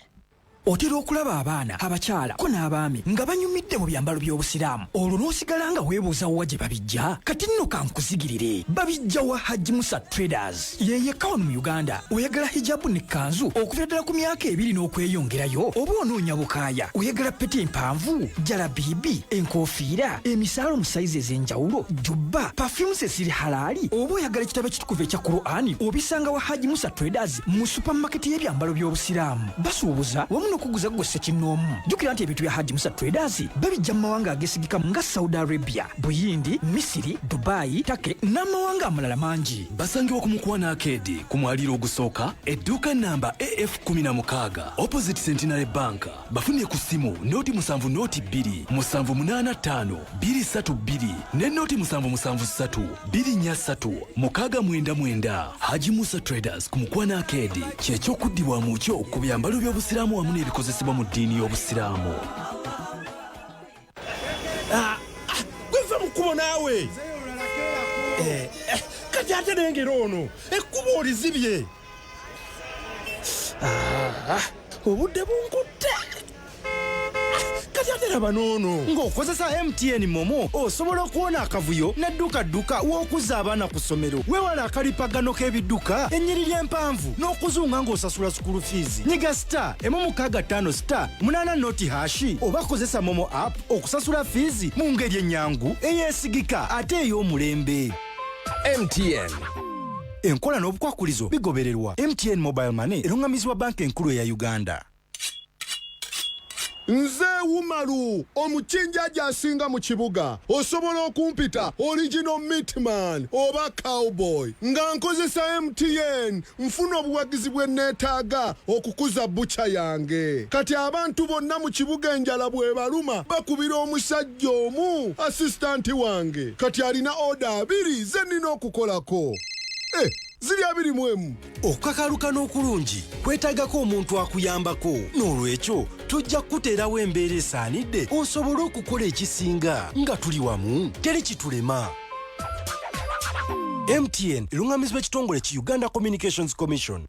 Otera okulaba abaana abakyala ko n'abaami nga banyumidde mu byambalo by'obusiraamu olwo n'osigala nga weebuuza wa gye babijja kati nno kankuzigirire babijja wa Haji Musa Traders yeyekka wano mu Uganda oyagala hijabu ne kanzu okuva ddala ku myaka 2 n'okweyongerayo oba onoonya bukaaya oyagala peti empanvu jalabibi enkofiira emisaalo mu sayizi ez'enjawulo jubba perfumes eziri halaali oba oyagala ekitabo ekitukuvu ekya Qur'ani obisanga wa Haji Musa Traders mu supermarket y'ebyambalo by'obusiraamu basuubuza okuguza gwose kinoomu. Jukira nti ebintu bya Haji Musa Traders babijja mu mawanga agesigika nga Saudi Arabia, Buyindi, Misiri, Dubai, Take n'amawanga amalala mangi. Basangiwa ku Mukwana Arcade ku mwaliro ogusooka edduuka namba AF16 opposite Centenary Bank. Bafunye ku simu noti 7 noti 2 785 232 ne noti 773 243 699. Haji Musa Traders ku Mukwana Arcade ky'ekyokuddibwa mu kyo ku byambalo by'obusiraamu wamu n'ebikozesebwa mu ddiini y'obusiraamu. Gwe mukubo naawe kati ate nengero ono ekkubo olizibye. Obudde bunkutte kati ate laba noono ng'okozesa MTN Momo osobola okuwona akavuyo n'edduka w'okuzza abaana ku ssomero weewala akalipagano k'ebidduka ennyiriri empanvu n'okuzunga ng'osasula school fees. Nyiga *155*8 noti hashi oba kozesa Momo app okusasula fees mu ngeri ennyangu eyeesigika ate ey'omulembe. MTN enkola n'obukwakulizo bigobererwa. MTN Mobile Money erungamizibwa banka enkulu eya Uganda. Nze Wumalu omuchinjaji asinga mu kibuga osobola okumpita original meatman oba cowboy nga nkozesa MTN nfuna obuwagizi bwe neetaaga okukuza bucha yange. Kati abantu bonna mu kibuga enjala bwe baluma bakubira omusajja omu assistant wange kati alina order 2 ze nnina okukolako. Ziri 21. Okukakalukana okulungi kwetaagako omuntu akuyambako n'olwekyo tujja kuteerawo embeera esaanidde osobole okukola ekisinga nga tuli wamu teri kitulema. MTN erungamizibwa ekitongole ki Uganda Communications Commission.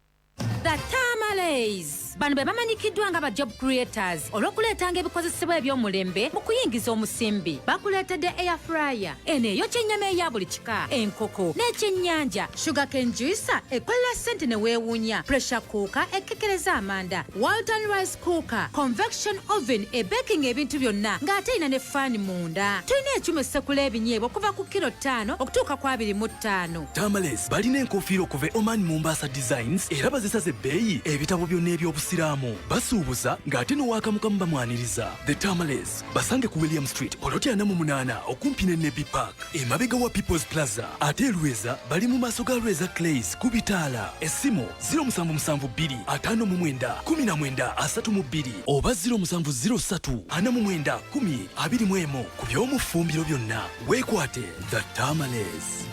The Tamales bano be bamanyikiddwa nga ba job creators olw'okuleetanga ebikozesebwa eby'omulembe mu kuyingiza omusimbi. Bakuleetedde air fryer eno eyokya ennyama eya buli kika, enkoko n'ekyennyanja, sugarcane juicer ekolera ssente ne weewuunya, pressure cooker ekkekereza amanda, Walton rice cooker, convection oven ebaking ebintu byonna ng'ate erina ne faani munda. Tulina ekyuma essekula ebinyeebwa okuva ku kilo 5 okutuuka ku 25. Tamales balina enkofiira okuva Oman Mombasa Designs era bazisaze ebbeeyi ebitabo byonna eby'obusiraamu basuubuza ng'ate n'owakamukamu bamwaniriza. The Tamales basange ku William Street Poloti 48 okumpi ne Nebi Park emabega wa People's Plaza. Ate Lweza bali mu maaso ga Lweza Clays ku Bitaala. Essimu 0772 59 19 oba 0703 49 10 21 ku by'omufumbiro byonna. Weekwate The Tamales.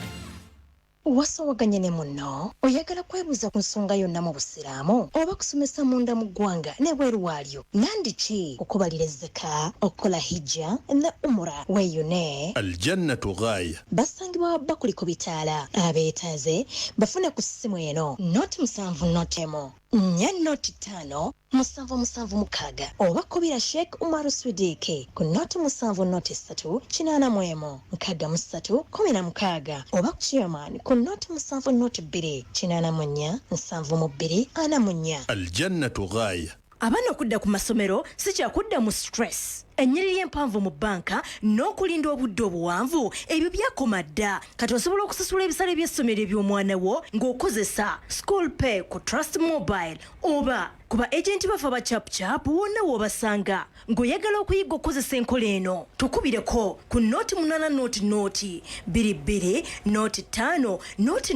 wasowaganye ne munno oyagala kwebuuza ku nsonga yonna mu busiraamu oba kusomesa munda mu ggwanga ne bweru waalyo nandiki okubalira ezzaka okukola hijja ne umura weeyune aljannatu ghaya basangibwa bakuliko bitaala abeetaaze bafune ku ssimu eno noti 7 notemo 4 noti 5 776 oba kubira Sheikh Umar Swidiki ku noti 7 noti 3 8 3 16 oba ku Chairman ku noti 7 noti 2 8 7 2 aljannatu ghaya. Abaana okudda ku masomero si kyakudda mu stress. Ennyiriri empanvu mu banka n'okulinda obudde obuwanvu ebyo byakoma dda kati osobola okusasula ebisale by'essomero eby'omwana wo ng'okozesa school pay ku Trust Mobile oba kuba agenti bafa ba chap wonna w'obasanga ng'oyagala okuyiga okozesa enkola eno tukubireko ku noti 8 noti 22 noti 5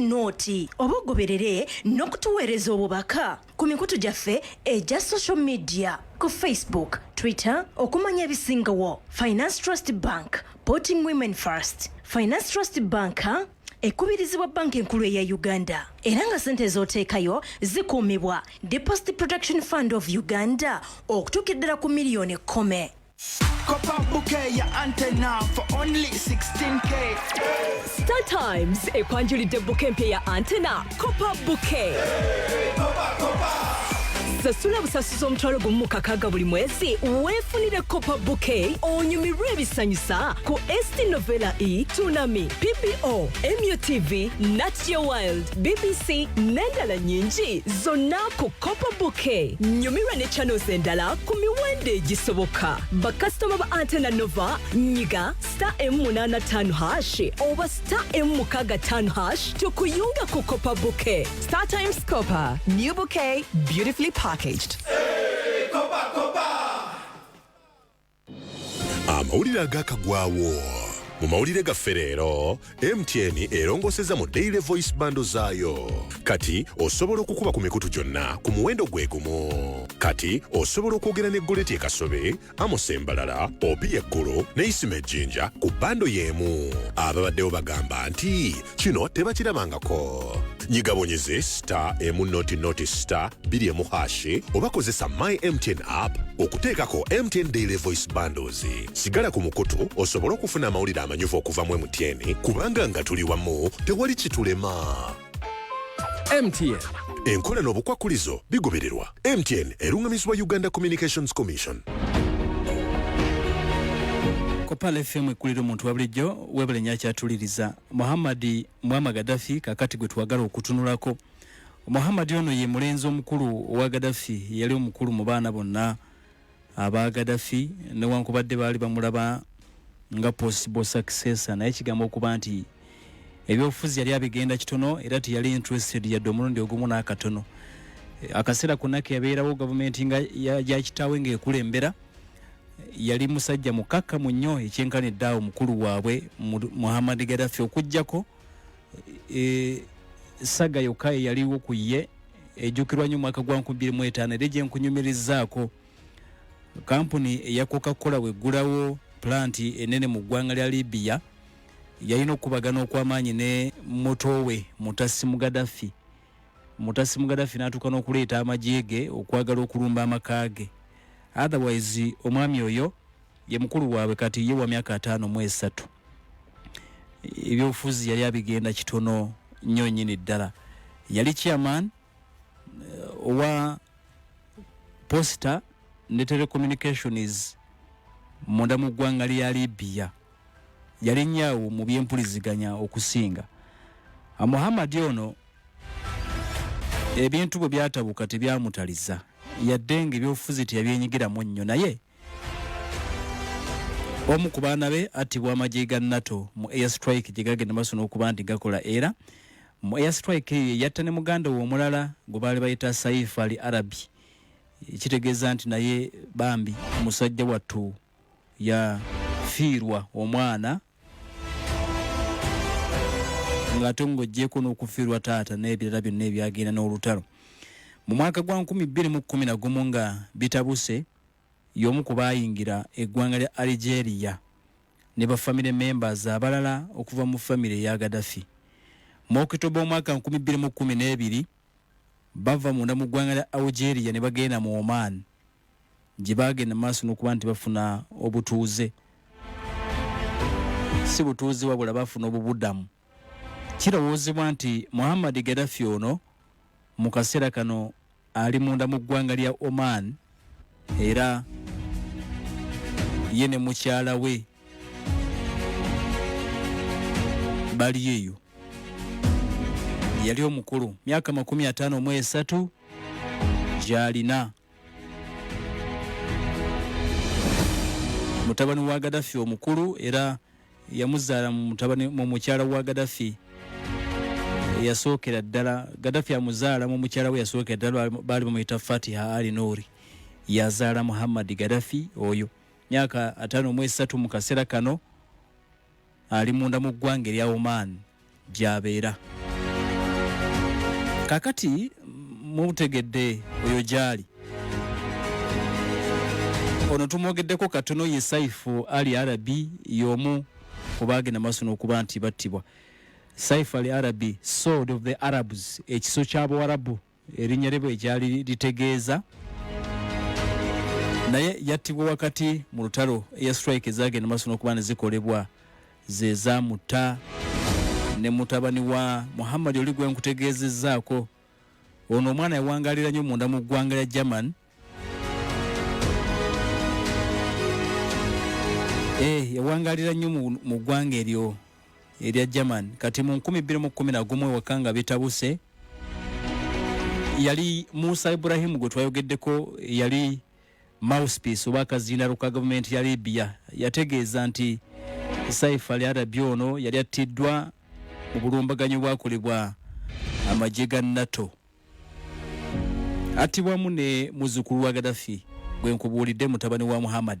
noti oba ogoberere n'okutuweereza obubaka ku mikutu gyaffe egya social media ku Facebook, Twitter, okumanya ebisingawo. Finance Trust Bank, putting women first. Finance Trust Bank, ekubirizibwa banka enkulu eya Uganda. Era nga sente z'oteekayo zikuumibwa Deposit Protection Fund of Uganda okutuukira ddala ku miliyoni 10. Copper bouquet ya antenna for only 16k. Star Times ekwanjulidde bouquet mpya ya antenna Copper bouquet. Sasula busasuza omutwalo gumu mu kakaga buli mwezi weefunire Copper bouquet onyumirwe ebisanyusa ku ST Novella E, Tsunami, PBO, MUTV, Nat Geo Wild, BBC n'endala nyingi zonna ku Copper bouquet. Nyumirwa ne channels endala ku miwendo egisoboka. Bakasitoma ba Antenna Nova nyiga star M85# oba star M65# tukuyunga ku Copper bouquet. Star Times Copper, new bouquet, beautifully packaged. Hey, Copper. Amawulire agakagwawo mu mawulire gaffe leero MTN erongoseza mu daily voice bando zaayo kati osobola okukuba ku mikutu gyonna ku muwendo gwe gumu. Kati osobola okwogera ne Goleti Ekasobe, Amos Embalala, Obi Eggulu ne Isima Ejjinja ku bando y'emu. Ababaddewo bagamba nti kino tebakirabangako. Nyigabonyeze star M star 2 oba kozesa My MTN app okuteekako MTN daily voice bundles. Sigala ku mukutu osobola okufuna amawulire amanyuvu okuva mu MTN kubanga nga tuli wamu tewali kitulema. MTN enkola n'obukwakulizo bigobererwa. MTN erungamizibwa Uganda Communications Commission. Kopala FM ekulira omuntu wa bulijjo webale nyakyatuliriza Muammar Gadaffi kakati gwe twagala okutunulako. Muhammad ono ye mulenzi omukulu wa Gadaffi, yali omukulu mu baana bonna aba Gadaffi newankubadde baali bamulaba nga possible successor, naye kigambo okuba nti ebyobufuzi yali abigenda kitono era tiyali interested yadde omulundi ogumu n'akatono. Akaseera kunake yabeerawo gavumenti nga ya kitaawe ng'ekulembera, yali musajja mukakkamu nnyo ekyenkanidde mukulu waabwe Muammar Gadaffi okujjako saga yokka yaliwo ku ye ejjukirwa nnyo mwaka gwa 2005 era gye nkunyumirizaako. Kampuni eya Coca-Cola weggulawo planti enene mu ggwanga lya Libya yalina okubagana okw'amaanyi ne motowe Muttassim Gaddafi. Muttassim Gaddafi n'atuuka n'okuleeta amagye ge okwagala okulumba amaka ge. Otherwise omwami oyo ye mukulu waabwe kati ye wa myaka 53. Ebyobufuzi yali abigenda kitono nnyo nnyini ddala. Yali chairman owa Posta ne Telecommunications munda mu ggwanga lya Libya. Yali nnyawo mu byempuliziganya okusinga. Muhammad ono ebintu bwe byatabuka tebyamutaliza. Yadde ng'ebyobufuzi teyabyenyigiramu nnyo, naye omu ku baana be attibwa amagye ga NATO mu airstrike gye gagenda maaso n'okuba nti gakola, era mu airstrike yatta ne muganda we omulala gwe baali bayita Saif Ali Arabi. Kitegeeza nti naye bambi omusajja wattu yafiirwa omwana ng'ate ng'oggyeko n'okufiirwa taata n'ebirala byonna ebyagenda n'olutalo. Mu mwaka gwa 2011 nga bitabuse, y'omu ku baayingira eggwanga lya Algeria ne ba family members abalala okuva mu family ya Gaddafi. mu Oktoba omwaka 2012 bava munda mu ggwanga lya Algeria ne bagenda mu Oman gye bagenda maaso n'okuba nti bafuna obutuuze si butuuze wabula bafuna obubuddamu. Kirowoozebwa nti Muammar Gadaffi ono mu kaseera kano ali munda mu ggwanga lya Oman era ye ne mukyala we bali eyo. Yali omukulu myaka 53 gy'alina. Mutabani wa Gadaffi omukulu era yamuzaala mu mukyala wa Gadaffi yasookera ddala. Gadaffi amuzaala mu mukyala we yasookera ddala baali bamuyita Fatiha Ali Nouri. Yazaala Muammar Gadaffi oyo myaka 53 mu kaseera kano ali munda mu ggwanga erya Oman gy'abeera. Kakati mutegedde oyo gyali. Ono tumwogeddeko katono ye Saifu Ali Arabi y'omu ku baagenda maaso n'okuba nti battibwa. Saifu Ali Arabi, Sword of the Arabs, ekiso ky'Abawarabu erinnya lye ekyali litegeeza. Naye yattibwa wakati mu lutalo ya strike ezaagenda maaso n'okuba ne zikolebwa ze zaamutta ne mutabani wa Muhammad oli gwe nkutegeezezzaako. Ono omwana yawangalira nnyo munda mu ggwanga lya German. Yawangalira nnyo mu ggwanga eryo erya German. Kati mu 2011 wakanga bitabuse yali Musa Ibrahim gwe twayogeddeko yali mouthpiece oba akazindaalo ka gavumenti ya Libya. Yategeeza nti Saifu Ali Arabi ono yali attiddwa mu bulumbaganyo bwakolebwa amagye ga NATO. Attibwamu ne muzzukulu wa Gadaffi gwe nkubuulidde mutabani wa Muhammad.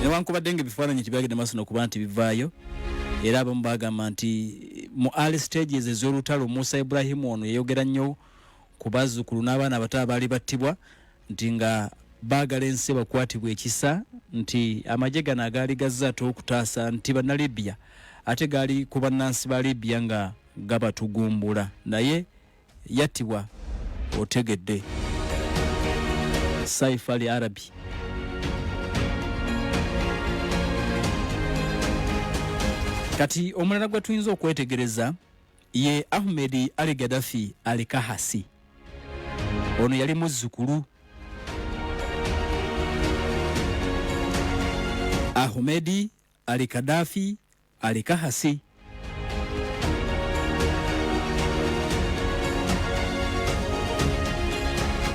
Newankubadde ng'ebifaananyi tebyagenda maaso n'okuba nti bivaayo era abamu bagamba nti mu early stages ez'olutalo Musa Ibrahim ono yayogera nnyo ku bazzukulu n'abaana abato abaali battibwa nti nga baagala ensi bakwatibwa ekisa nti amagye gano agaali gazze ate okutaasa nti bannalibya ate gaali ku bannansi ba Libya nga gabatugumbula. Naye yattibwa otegedde Saifu Ali Arabi. Kati omulala gwe tuyinza okwetegereza ye Ahmed Ali Gadaffi Ali Kahasi. Ono yali muzzukulu. Ahmed Ali Gadaffi Ali Kahasi.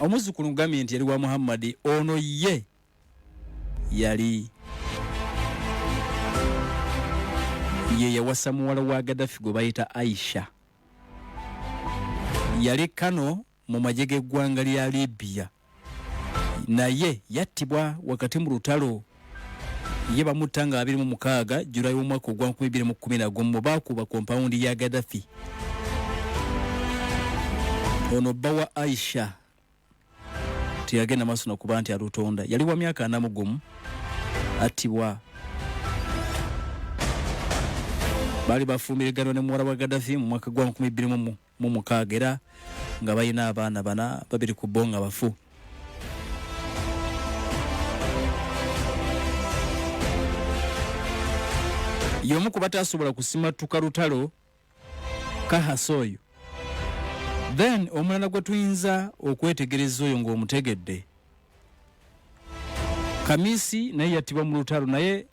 Omuzzukulu ngambye nti yali wa Muhammad. Ono ye yali yawasa muwala wa Gadaffi gwe bayita Aisha. Yali kano mu magye g'eggwanga lya Libya. Naye yattibwa wakati mu lutalo. Ye bamutta nga 26 Julayi omwaka ogwa 2011 baakuba kompawundi ya Gadaffi. Ono bbawa Aisha teyagenda maaso n'okuba nti alutonda. Yali wa myaka 41 attibwa. Baali bafumbiriganwa ne muwala wa Gadaffi mu mwaka gwa 2016 era nga balina abaana bana, babiri ku bo nga bafu. Y'omu ku bataasobola kusimatuka lutalo Kahasi oyo. Then omulala gwe tuyinza okwetegereza oyo ng'omutegedde Kamisi naye yattibwa mu lutalo. Naye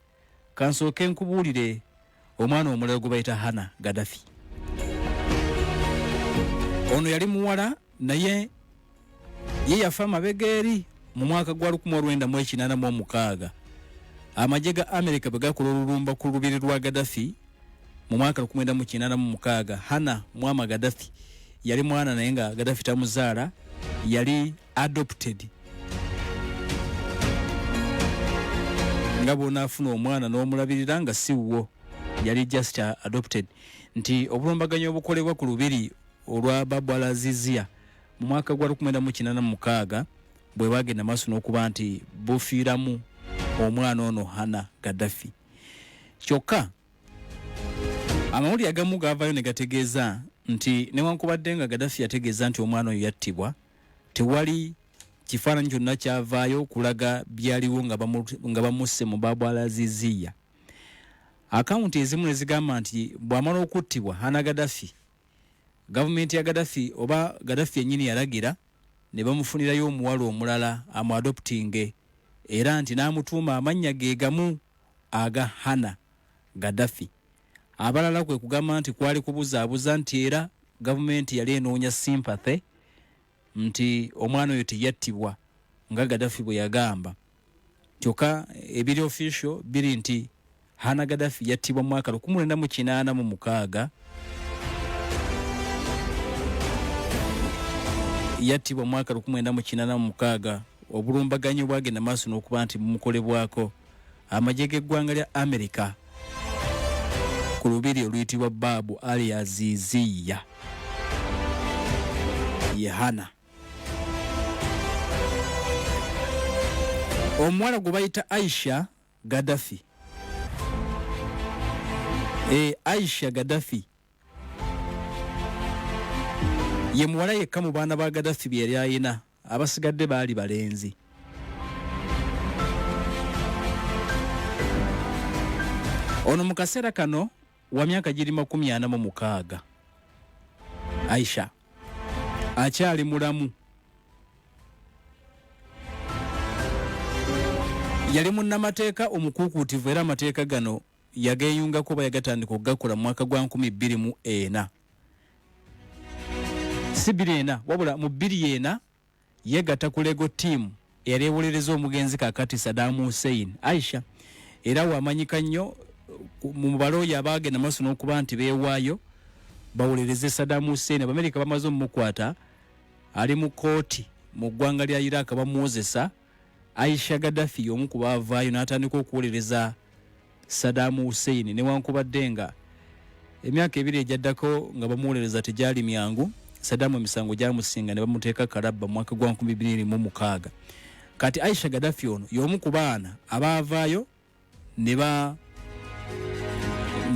kansooke nkubuulire omwana omulala gwe bayita Hana Gadaffi. Ono yali muwala naye ye yafa amabega eri mu mwaka gwa 1986 amagye ga America bwe gakola olulumba ku lubiri lwa Gadaffi mu mwaka 1986. Hana Muammar Gadaffi yali mwana naye nga Gadaffi tamuzaala, yali adopted. Nga bona afuna omwana n'omulabirira nga si wo, yali just adopted. Nti obulumbaganyo obukolebwa ku lubiri olwa Babwalazizia mu mwaka gwa 1986 bwe bagenda maaso n'okuba nti bufiiramu omwana ono Hana Gadaffi. Kyokka amawulire agamu gaavayo ne gategeeza nti newankubadde nga Gaddafi yategeeza nti omwana oyo yattibwa, tewali kifaananyi kyonna kyavaayo kulaga byaliwo nga bamusse mu Babu al-Aziziya. Akawunti ezimu ne zigamba nti bw'amala okuttibwa Hana Gaddafi, gavumenti ya Gaddafi oba Gaddafi yennyini yalagira ne bamufunirayo omuwala omulala amuadoptinge, era nti n'amutuuma amannya ge gamu aga Hana Gaddafi. Abalala kwe kugamba nti kwali kubuzaabuza nti era gavumenti yali enoonya sympathy nti omwana oyo teyattibwa nga Gaddafi bwe yagamba. Kyokka ebiri official biri nti Hana Gaddafi yattibwa mu mwaka 1986. Yattibwa mu mwaka 1986. Obulumbaganyi bwagenda maaso n'okuba nti bumukolebwako amagye g'eggwanga lya Amerika ku lubiri oluyitibwa Babu al-Aziziya. Ye Hana. Omuwala gwe bayita Aisha Gaddafi. Aisha Gaddafi ye muwala yekka mu baana ba Gaddafi bye yali ayina, abasigadde baali balenzi. Ono mu kaseera kano wa myaka giri 46. Aisha akyali mulamu. Yali munnamateeka omukuukuutivu era amateeka gano yageeyungako bayagatandika okugakola mu mwaka gwa 2004. Si 2004 wabula mu 2004 yegatta ku Lego team eyali ewolereza omugenzi kakati Saddam Hussein. Aisha era wamanyika nnyo mu balooya abaagenda maaso n'okuba nti beewaayo bawolereze Saddam Hussein. Abamerika bamaze omukwata ali mu kooti mu ggwanga lya Iraq bamuwozesa. Aisha Gaddafi omu ku baavaayo n'atandika okuwolereza Saddam Hussein newankubadde nga emyaka ebiri egyaddako nga bamuwolereza tegyali myangu. Saddam emisango gyamusinga ne bamuteeka kalabba mu mwaka gwa 2006. Kati Aisha Gaddafi ono y'omu ku baana abaavaayo ne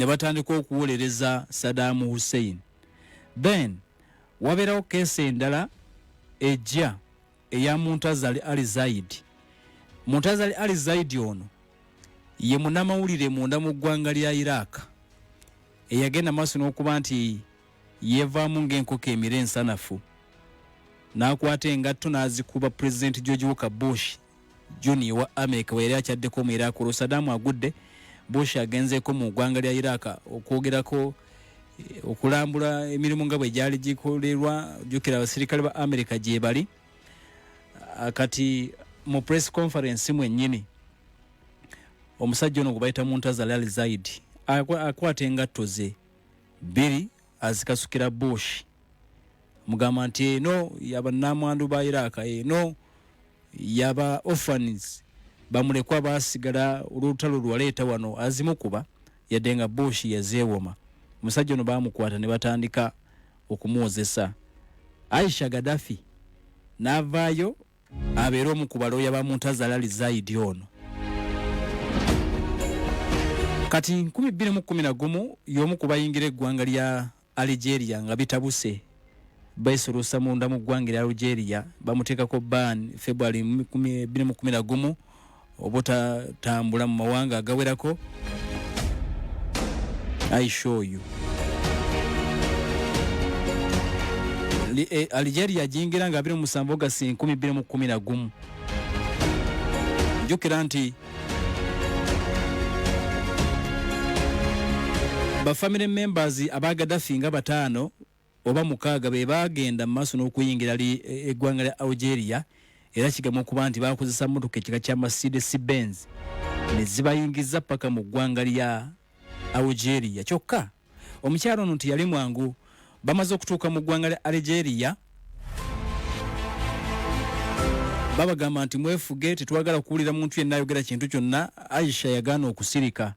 batandika okuwolereza Saddam Hussein. Then wabeerawo keesi endala ejja eya Muntazali al-Zaidi. Muntazali al-Zaidi ono ye munnamawulire munda mu ggwanga lya Iraq eyagenda maaso n'okuba nti yeevaamu ng'enkoko emire ensanafu, n'akwata engatto n'azikuba President George Walker Bush Junior wa America we yali akyaddeko mu Iraq. Olwo Saddam agudde, Bush agenzeeko mu ggwanga lya Iraq okwogerako okulambula emirimu nga bwe gyali gikolerwa. Jjukira abasirikale ba America gye bali. Kati mu press conference mwennyini omusajja ono gwe bayita Muntazali al-Zaidi akwata engatto ze 2 azikasukira Bush, mugamba nti eno yaba namwandu ba Iraq, eno yaba orphans bamulekwa basigala olutalo lwaleeta wano azimukuba yadde nga Bush yazeewoma. Omusajja ono baamukwata ne batandika okumuwozesa. Aisha Gaddafi n'avaayo abeera omu ku balooya ba Muntazali al-Zaidi ono. Kati 2011 y'omu ku bayingira eggwanga lya Algeria nga bitabuse baisorosa munda mu ggwanga lya Algeria bamuteekako ban February 2011 obutatambula mu mawanga agawerako. I show you. Algeria jingira nga 27 August 2011. Jukira nti ba family members aba Gaddafi nga 5 oba 6 be bagenda maaso n'okuyingira eggwanga lya Algeria, era kigamu okuba nti bakozesa mmotoka ekika kya Mercedes Benz ne zibayingiza paka mu ggwanga lya Algeria. Kyokka omukyalo ono nti yali mwangu. Bamaze okutuuka mu ggwanga lya Algeria babagamba nti mwefuge, tetwagala kuwulira muntu yenna ayogera kintu kyonna. Aisha yagaana okusirika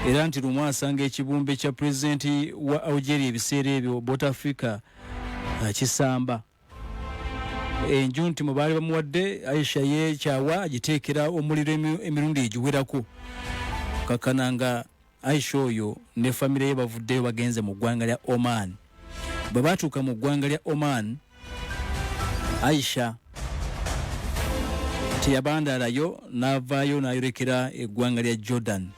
era nti lumu asanga ekibumbe kya pulezidenti wa Algeria ebiseera ebyo Bouteflika kisamba. Enju nti mu baali bamuwadde Aisha yeekyawa agiteekera omuliro emirundi egiwerako kakananga Aisha oyo ne family ye bavuddeyo bagenze mu ggwanga lya Oman. Bwe batuuka mu ggwanga lya Oman, Aisha teyabandalayo n'avaayo n'ayolekera eggwanga lya Jordan.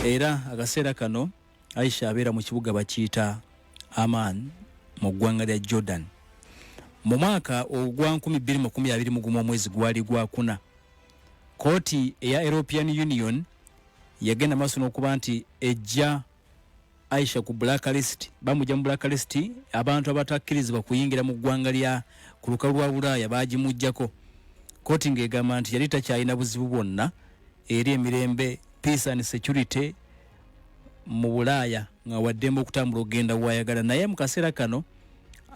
Era akaseera kano Aisha abeera mu kibuga bakiyita Amman mu ggwanga lya Jordan. Mu mwaka ogwa 2021 omwezi gwali gwa kuna, kooti eya European Union yagenda maaso n'okuba nti ejja Aisha ku blacklist, bamujja mu blacklist, abantu abatakkirizibwa kuyingira mu ggwanga lya ku lukalu lwa Bulaaya baagimujjako. Kooti ng'egamba nti yali takyalina buzibu bwonna eri emirembe, peace and security mu Bulaaya, nga waddembe okutambula ogenda wayagala. Naye mu kaseera kano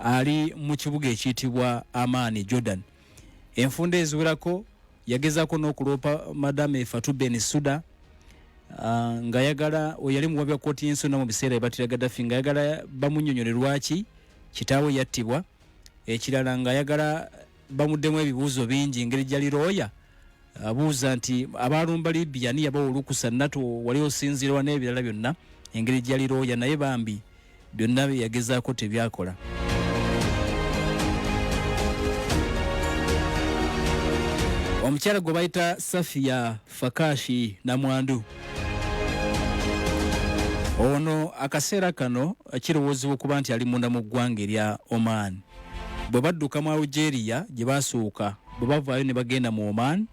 ali mu kibuga ekiyitibwa Amman, Jordan. Enfunda eziwerako yagezaako n'okuloopa Madame Fatou Bensouda, nga yagala oyali muwabi wa kooti y'ensonga mu biseera ebatira Gaddafi, nga yagala bamunnyonnyole lwaki kitaawe yattibwa. Ekirala nga yagala bamuddemu ebibuuzo bingi, engeri gyali looya abuuza nti abalumba Libya ni yabawa olukusa nnato wali osinzirwa n'ebirala byonna, engeri gyali looya, naye bambi byonna yagezaako tebyakola. Omukyala gwe bayita Safia Fakashi Namwandu, ono akaseera kano kirowoozebwa okuba nti ali munda mu ggwanga erya Oman. Bwe badduka mu Algeria gye baasooka, bwe bavaayo ne bagenda mu Oman,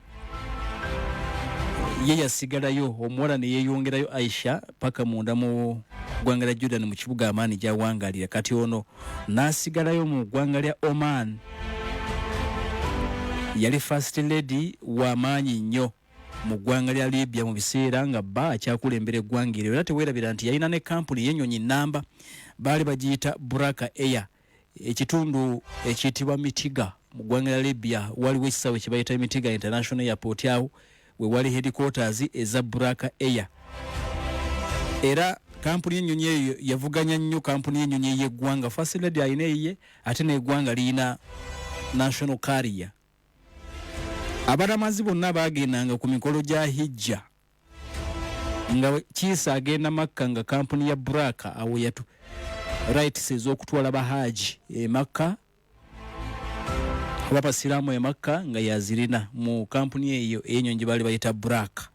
ye yasigalayo, omuwala ne yeeyongerayo Aisha paka munda mu ggwanga lya Jordan mu kibuga Amman gy'awangaalira. Kati ono n'asigalayo mu ggwanga lya Oman. Yali first lady w'amaanyi nnyo mu ggwanga lya Libya mu biseera nga bba akyakulembera eggwanga eryo. Era teweerabira nti yalina ne kampuni y'ennyonyi nnamba, baali bagiyita Buraka Air, ekitundu ekiyitibwa Mitiga mu ggwanga lya Libya. Waliwo ekisaawe kye bayita Mitiga International Airport, awo we wali headquarters eza Buraka Air. Era kampuni y'ennyonyi eyo yavuganya nnyo kampuni y'ennyonyi y'eggwanga. First lady alina eyiye, ate n'eggwanga liyina national carrier. Abalamazi bonna bagendanga ku mikolo gya hijja, nga kiisa agenda Makka nga kampuni ya Buraka awo yatu rights ez'okutwala bahaji e Makka, kuba basiraamu e Makka nga yazirina mu kampuni eyo ey'ennyonyi baali bayita Buraka.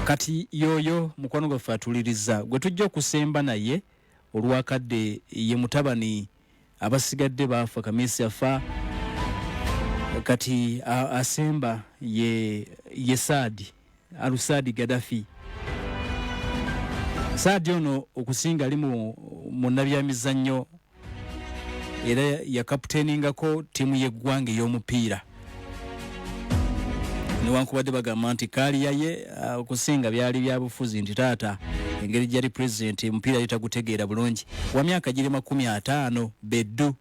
Kati yoyo mukwano gwaffe atuliriza gwe tujja okusemba naye olwakadde ye mutabani abasigadde baafa, Kamisi afa, kati asemba ye Saadi Gaddafi. Saadi ono okusinga ali mu nabyamizannyo, era yakaputeeningako ttiimu y'eggwanga ey'omupiira. Newankubadde bagamba nti kaaliya ye okusinga byali bya bufuzi, nti taata engeri gyali president omupiira yitagutegeera bulungi. Wa myaka giri 50 beddu,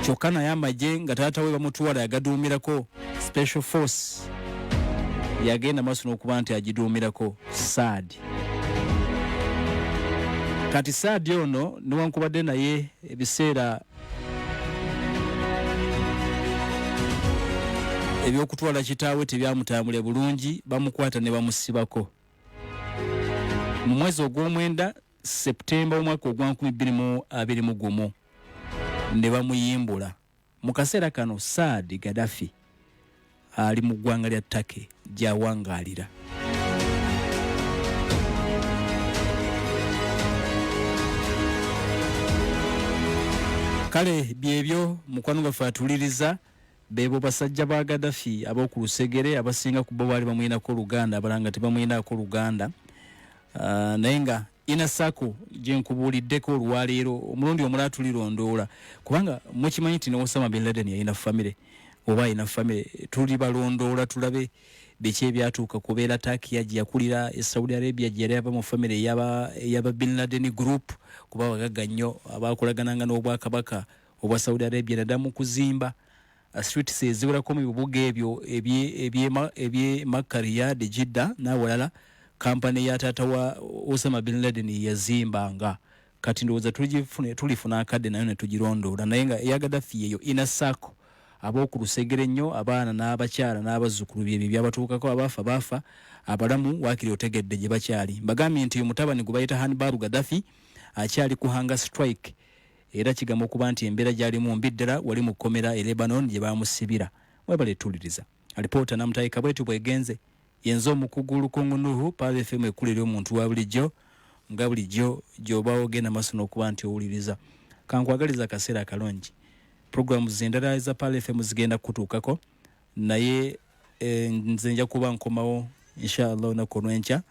kyokka naye amagye nga taata we bamutuwala yagaduumirako special force, yagenda maaso n'okuba nti agiduumirako Saadi. Kati Saadi ono newankubadde naye ebiseera ebyokutwala kitaawe tebyamutambule bulungi, bamukwata ne bamusibako. Mu mwezi ogw'omwenda Septemba omwaka ogwa 2021 ne bamuyimbula. Mu kaseera kano Saadi Gaddafi ali mu ggwanga lya Turkey gy'awangaalira. Kale byebyo mukwano gwaffe atuliriza, bebo basajja ba Gaddafi ab'oku lusegere abasinga ku bo baali bamuyinako Luganda, abalanga tebamuyinako Luganda. Naye nga ina sako gye nkubuuliddeko olwaleero omulundi omulala tulirondoola, kubanga mukimanyi nti ne Osama bin Laden yalina famire oba alina famire. Tuli balondoola tulabe biki ebyatuuka kubeera Turkey gye yakulira, Saudi Arabia gye yali ava mu famire ey'aba bin Laden group, kuba bagagga nnyo abaakolagananga n'obwakabaka obwa Saudi Arabia naddamu kuzimba streets eziwerako mu bibuga ebyo eby'e Makka, Riyadh, Jeddah n'awalala. Kampani ya taata wa Osama bin Laden yazimbanga kati ndowooza tulifuna akadde nayo ne tugirondola naye nga eya Gaddafi eyo inasaako ab'oku lusegere nnyo abaana n'abakyala n'abazzukulu bye byabatuukako abaafa abalamu waakiri otegedde gye bakyali mbagambye nti mutabani gwe bayita Muammar Gadaffi akyali ku hunger strike era kigamba okuba nti embeera gyalimu mbi ddala wali mu kkomera e Lebanon gye baamusibira webale tuliriza alipoota namutayika bwetu bwegenze yenzo omukugu Lukungunuhu Pale FM ekulira omuntu wa bulijjo nga bulijjo gy'oba ogenda maaso n'okuba nti owuliriza kankwagaliza akaseera akalungi programu zendala za Pale FM zigenda kutuukako naye nze nja kuba nkomawo inshallah olunaku lw'enkya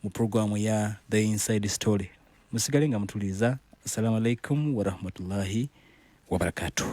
mu programu ya The Inside Story musigale nga mutuliriza. Assalamu alaikum wa rahmatullahi wa barakatuh.